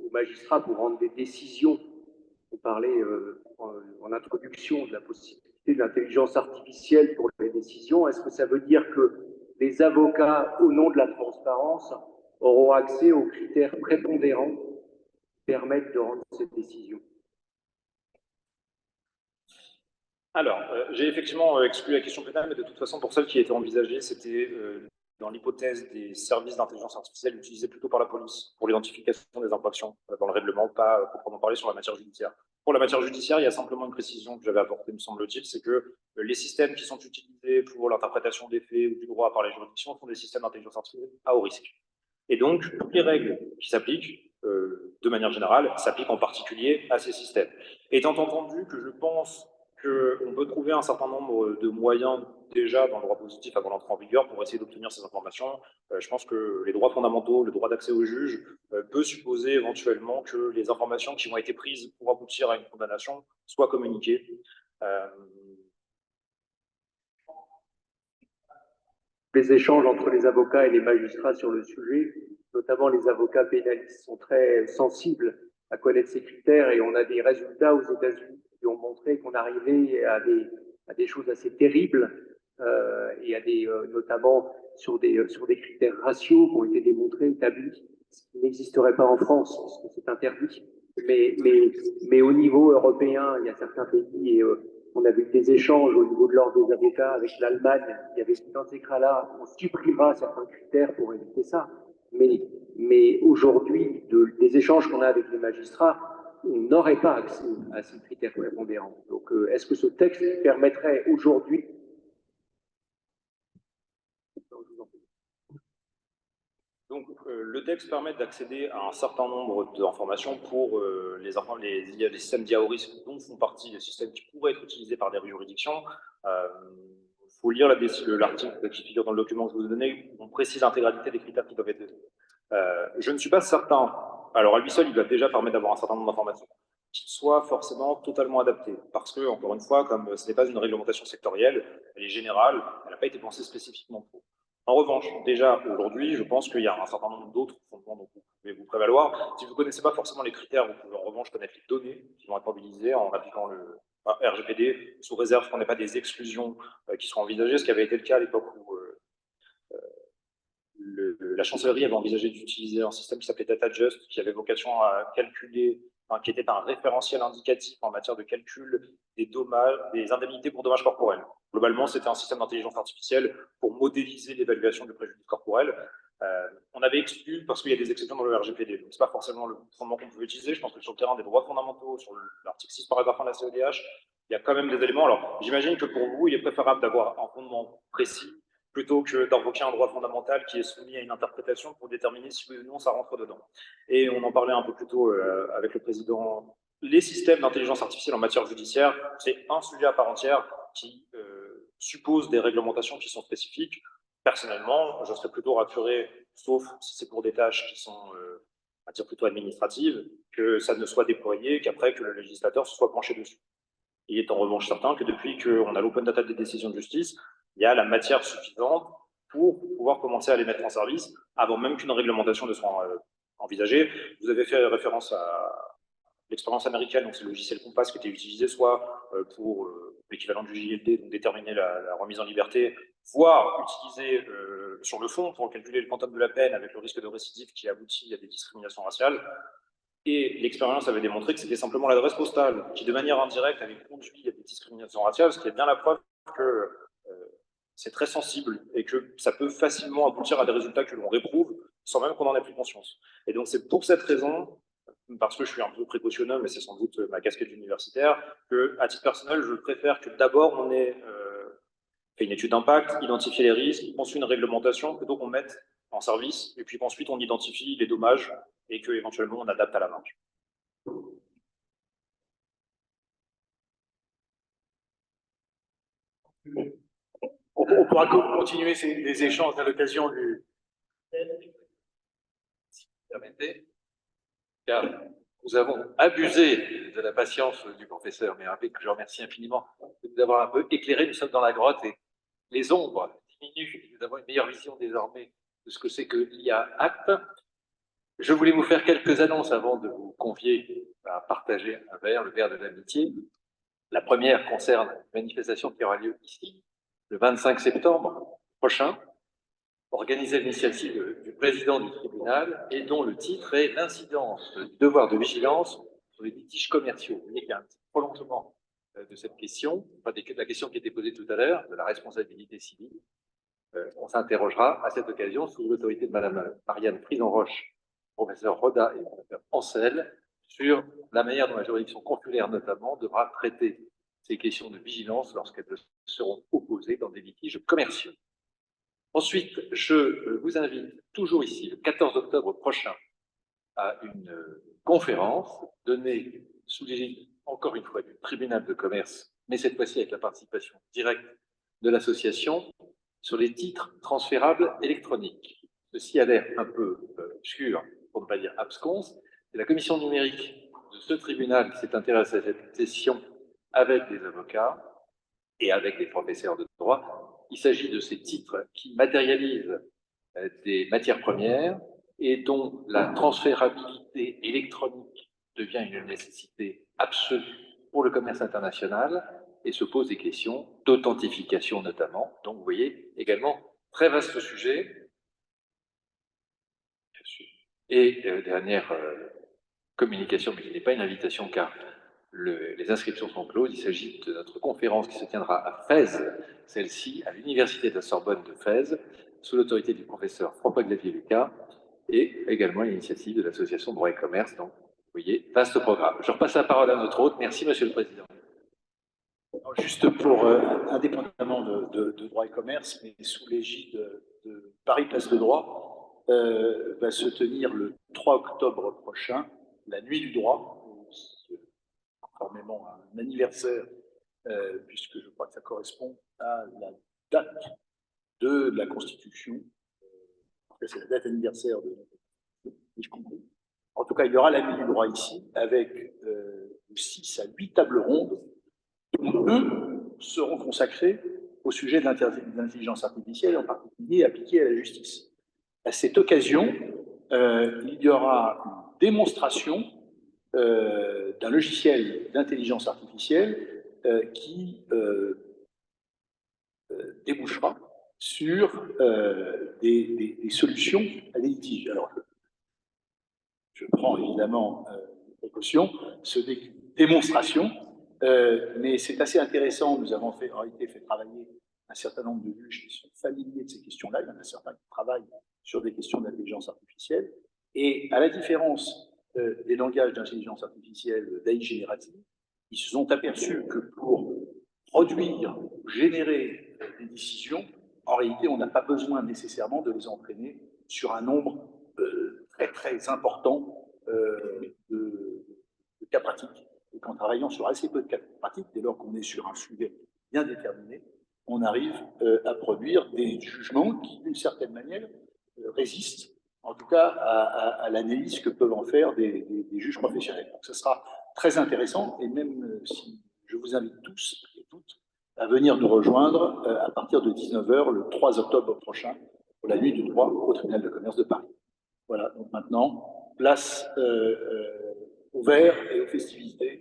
aux magistrats pour rendre des décisions, on parlait en introduction de la possibilité de l'intelligence artificielle pour les décisions, est-ce que ça veut dire que les avocats, au nom de la transparence, auront accès aux critères prépondérants qui permettent de rendre cette décision? Alors, j'ai effectivement exclu la question pénale, mais de toute façon, pour celle qui était envisagée, c'était dans l'hypothèse des services d'intelligence artificielle utilisés plutôt par la police pour l'identification des infractions dans le règlement, pas proprement parler sur la matière judiciaire. Pour la matière judiciaire, il y a simplement une précision que j'avais apportée, me semble-t-il, c'est que les systèmes qui sont utilisés pour l'interprétation des faits ou du droit par les juridictions sont des systèmes d'intelligence artificielle à haut risque. Et donc, toutes les règles qui s'appliquent, de manière générale, s'appliquent en particulier à ces systèmes. Étant entendu que je pense qu'on peut trouver un certain nombre de moyens déjà dans le droit positif avant l'entrée en vigueur pour essayer d'obtenir ces informations. Je pense que les droits fondamentaux, le droit d'accès au juge, peut supposer éventuellement que les informations qui ont été prises pour aboutir à une condamnation soient communiquées. Les échanges entre les avocats et les magistrats sur le sujet, notamment les avocats pénalistes, sont très sensibles à connaître ces critères et on a des résultats aux États-Unis qui ont montré qu'on arrivait à des choses assez terribles et à notamment sur des critères raciaux qui ont été démontrés, établis, ce qui n'existerait pas en France, parce que c'est interdit. Mais au niveau européen, il y a certains pays, et on a vu des échanges au niveau de l'ordre des avocats avec l'Allemagne, il y avait dans ces cas-là, on supprimera certains critères pour éviter ça. Mais aujourd'hui, des échanges qu'on a avec les magistrats, on n'aurait pas accès à ces critères prépondérants. Donc, est-ce que ce texte permettrait aujourd'hui... Donc, le texte permet d'accéder à un certain nombre d'informations pour les systèmes d'IA au risque, dont font partie les systèmes qui pourraient être utilisés par des juridictions. Il faut lire l'article qui figure dans le document que je vous ai donné, on précise l'intégralité des critères qui doivent être donnés. Je ne suis pas certain, alors à lui seul, il doit déjà permettre d'avoir un certain nombre d'informations. qu'il soit forcément totalement adapté. Parce que, encore une fois, comme ce n'est pas une réglementation sectorielle, elle est générale, elle n'a pas été pensée spécifiquement pour. En revanche, déjà aujourd'hui, je pense qu'il y a un certain nombre d'autres fondements dont vous pouvez vous prévaloir. Si vous ne connaissez pas forcément les critères, vous pouvez en revanche connaître les données qui vont être mobilisées en appliquant le RGPD, sous réserve qu'on n'ait pas des exclusions qui seront envisagées, ce qui avait été le cas à l'époque où la chancellerie avait envisagé d'utiliser un système qui s'appelait DataJust, qui avait vocation à calculer, enfin, qui était un référentiel indicatif en matière de calcul des dommages, des indemnités pour dommages corporels. Globalement, c'était un système d'intelligence artificielle pour modéliser l'évaluation du préjudice corporel. On avait exclu parce qu'il y a des exceptions dans le RGPD, donc c'est pas forcément le fondement qu'on pouvait utiliser. Je pense que sur le terrain des droits fondamentaux, sur l'article 6 paragraphe 1 de la CEDH, il y a quand même des éléments. Alors, j'imagine que pour vous, il est préférable d'avoir un fondement précis plutôt que d'invoquer un droit fondamental qui est soumis à une interprétation pour déterminer si oui ou non ça rentre dedans. Et on en parlait un peu plus tôt avec le président. Les systèmes d'intelligence artificielle en matière judiciaire, c'est un sujet à part entière qui suppose des réglementations qui sont spécifiques. Personnellement, je serais plutôt rassuré, sauf si c'est pour des tâches qui sont à dire plutôt administratives, que ça ne soit déployé, qu'après que le législateur se soit penché dessus. Il est en revanche certain que depuis qu'on a l'open data des décisions de justice, il y a la matière suffisante pour pouvoir commencer à les mettre en service avant même qu'une réglementation ne soit envisagée. Vous avez fait référence à l'expérience américaine, donc c'est le logiciel Compass qui était utilisé soit pour l'équivalent du JLD, donc déterminer la remise en liberté, voire utilisé sur le fond pour calculer le quantum de la peine avec le risque de récidive qui aboutit à des discriminations raciales. Et l'expérience avait démontré que c'était simplement l'adresse postale qui, de manière indirecte, avait conduit à des discriminations raciales, ce qui est bien la preuve que c'est très sensible et que ça peut facilement aboutir à des résultats que l'on réprouve sans même qu'on en ait pris conscience. Et donc c'est pour cette raison, parce que je suis un peu précautionneux, mais c'est sans doute ma casquette universitaire, que à titre personnel, je préfère que d'abord on ait fait une étude d'impact, identifié les risques, conçu une réglementation, plutôt qu'on mette en service, et puis qu'ensuite on identifie les dommages et qu'éventuellement on adapte à la marge. On pourra continuer les échanges à l'occasion du... Si vous permettez, car nous avons abusé de la patience du professeur Mérapé, que je remercie infiniment de nous avoir un peu éclairé. Nous sommes dans la grotte et les ombres diminuent. Nous avons une meilleure vision désormais de ce que c'est que l'IA Act. Je voulais vous faire quelques annonces avant de vous convier à partager un verre, le verre de l'amitié. La première concerne une manifestation qui aura lieu ici, le 25 septembre prochain, organisée à l'initiative du président du tribunal et dont le titre est « L'incidence du devoir de vigilance sur les litiges commerciaux ». Vous voyez qu'il y a un petit prolongement de cette question, enfin, de la question qui était posée tout à l'heure, de la responsabilité civile. On s'interrogera à cette occasion sous l'autorité de Mme Marianne Frison-Roche, professeur Roda et professeur Ancel, sur la manière dont la juridiction consulaire notamment devra traiter ces questions de vigilance lorsqu'elles seront opposées dans des litiges commerciaux. Ensuite, je vous invite toujours ici, le 14 octobre prochain, à une conférence donnée sous l'égide, encore une fois, du tribunal de commerce, mais cette fois-ci avec la participation directe de l'association, sur les titres transférables électroniques. Ceci a l'air un peu obscur, pour ne pas dire absconce. C'est la commission numérique de ce tribunal qui s'est intéressée à cette session avec des avocats et avec des professeurs de droit. Il s'agit de ces titres qui matérialisent des matières premières et dont la transférabilité électronique devient une nécessité absolue pour le commerce international et se pose des questions d'authentification notamment. Donc vous voyez également, très vaste sujet. Et dernière communication, mais qui n'est pas une invitation car les inscriptions sont closes. Il s'agit de notre conférence qui se tiendra à Fès, celle-ci à l'Université de la Sorbonne de Fès, sous l'autorité du professeur François-Xavier Lucas, et également l'initiative de l'association Droit et Commerce. Donc, vous voyez, vaste programme. Je repasse la parole à notre hôte. Merci, Monsieur le Président. Alors, juste pour, indépendamment de Droit et Commerce, mais sous l'égide de Paris Place de Droit, va se tenir le 3 octobre prochain, la Nuit du Droit, conformément à un anniversaire, puisque je crois que ça correspond à la date de la Constitution. C'est la date anniversaire de notre Constitution. En tout cas, il y aura la Nuit du Droit ici, avec 6 à 8 tables rondes, dont 2 seront consacrées au sujet de l'intelligence artificielle, en particulier appliquée à la justice. À cette occasion, il y aura une démonstration d'un logiciel d'intelligence artificielle qui débouchera sur des solutions à des litiges. Alors, je prends évidemment des précautions, ce n'est qu'une démonstration, mais c'est assez intéressant. Nous avons en réalité fait travailler un certain nombre de juges qui sont familiers de ces questions-là. Il y en a certains qui travaillent sur des questions d'intelligence artificielle. Et à la différence des langages d'intelligence artificielle d'AI générative, ils se sont aperçus que pour produire, générer des décisions, en réalité, on n'a pas besoin nécessairement de les entraîner sur un nombre très très important de cas pratiques. Et qu'en travaillant sur assez peu de cas pratiques, dès lors qu'on est sur un sujet bien déterminé, on arrive à produire des jugements qui, d'une certaine manière, résistent, en tout cas, à l'analyse que peuvent en faire des juges professionnels. Donc, ce sera très intéressant, et même si je vous invite tous et toutes à venir nous rejoindre à partir de 19h le 3 octobre prochain, pour la nuit du droit au tribunal de commerce de Paris. Voilà, donc maintenant, place au verre et aux festivités.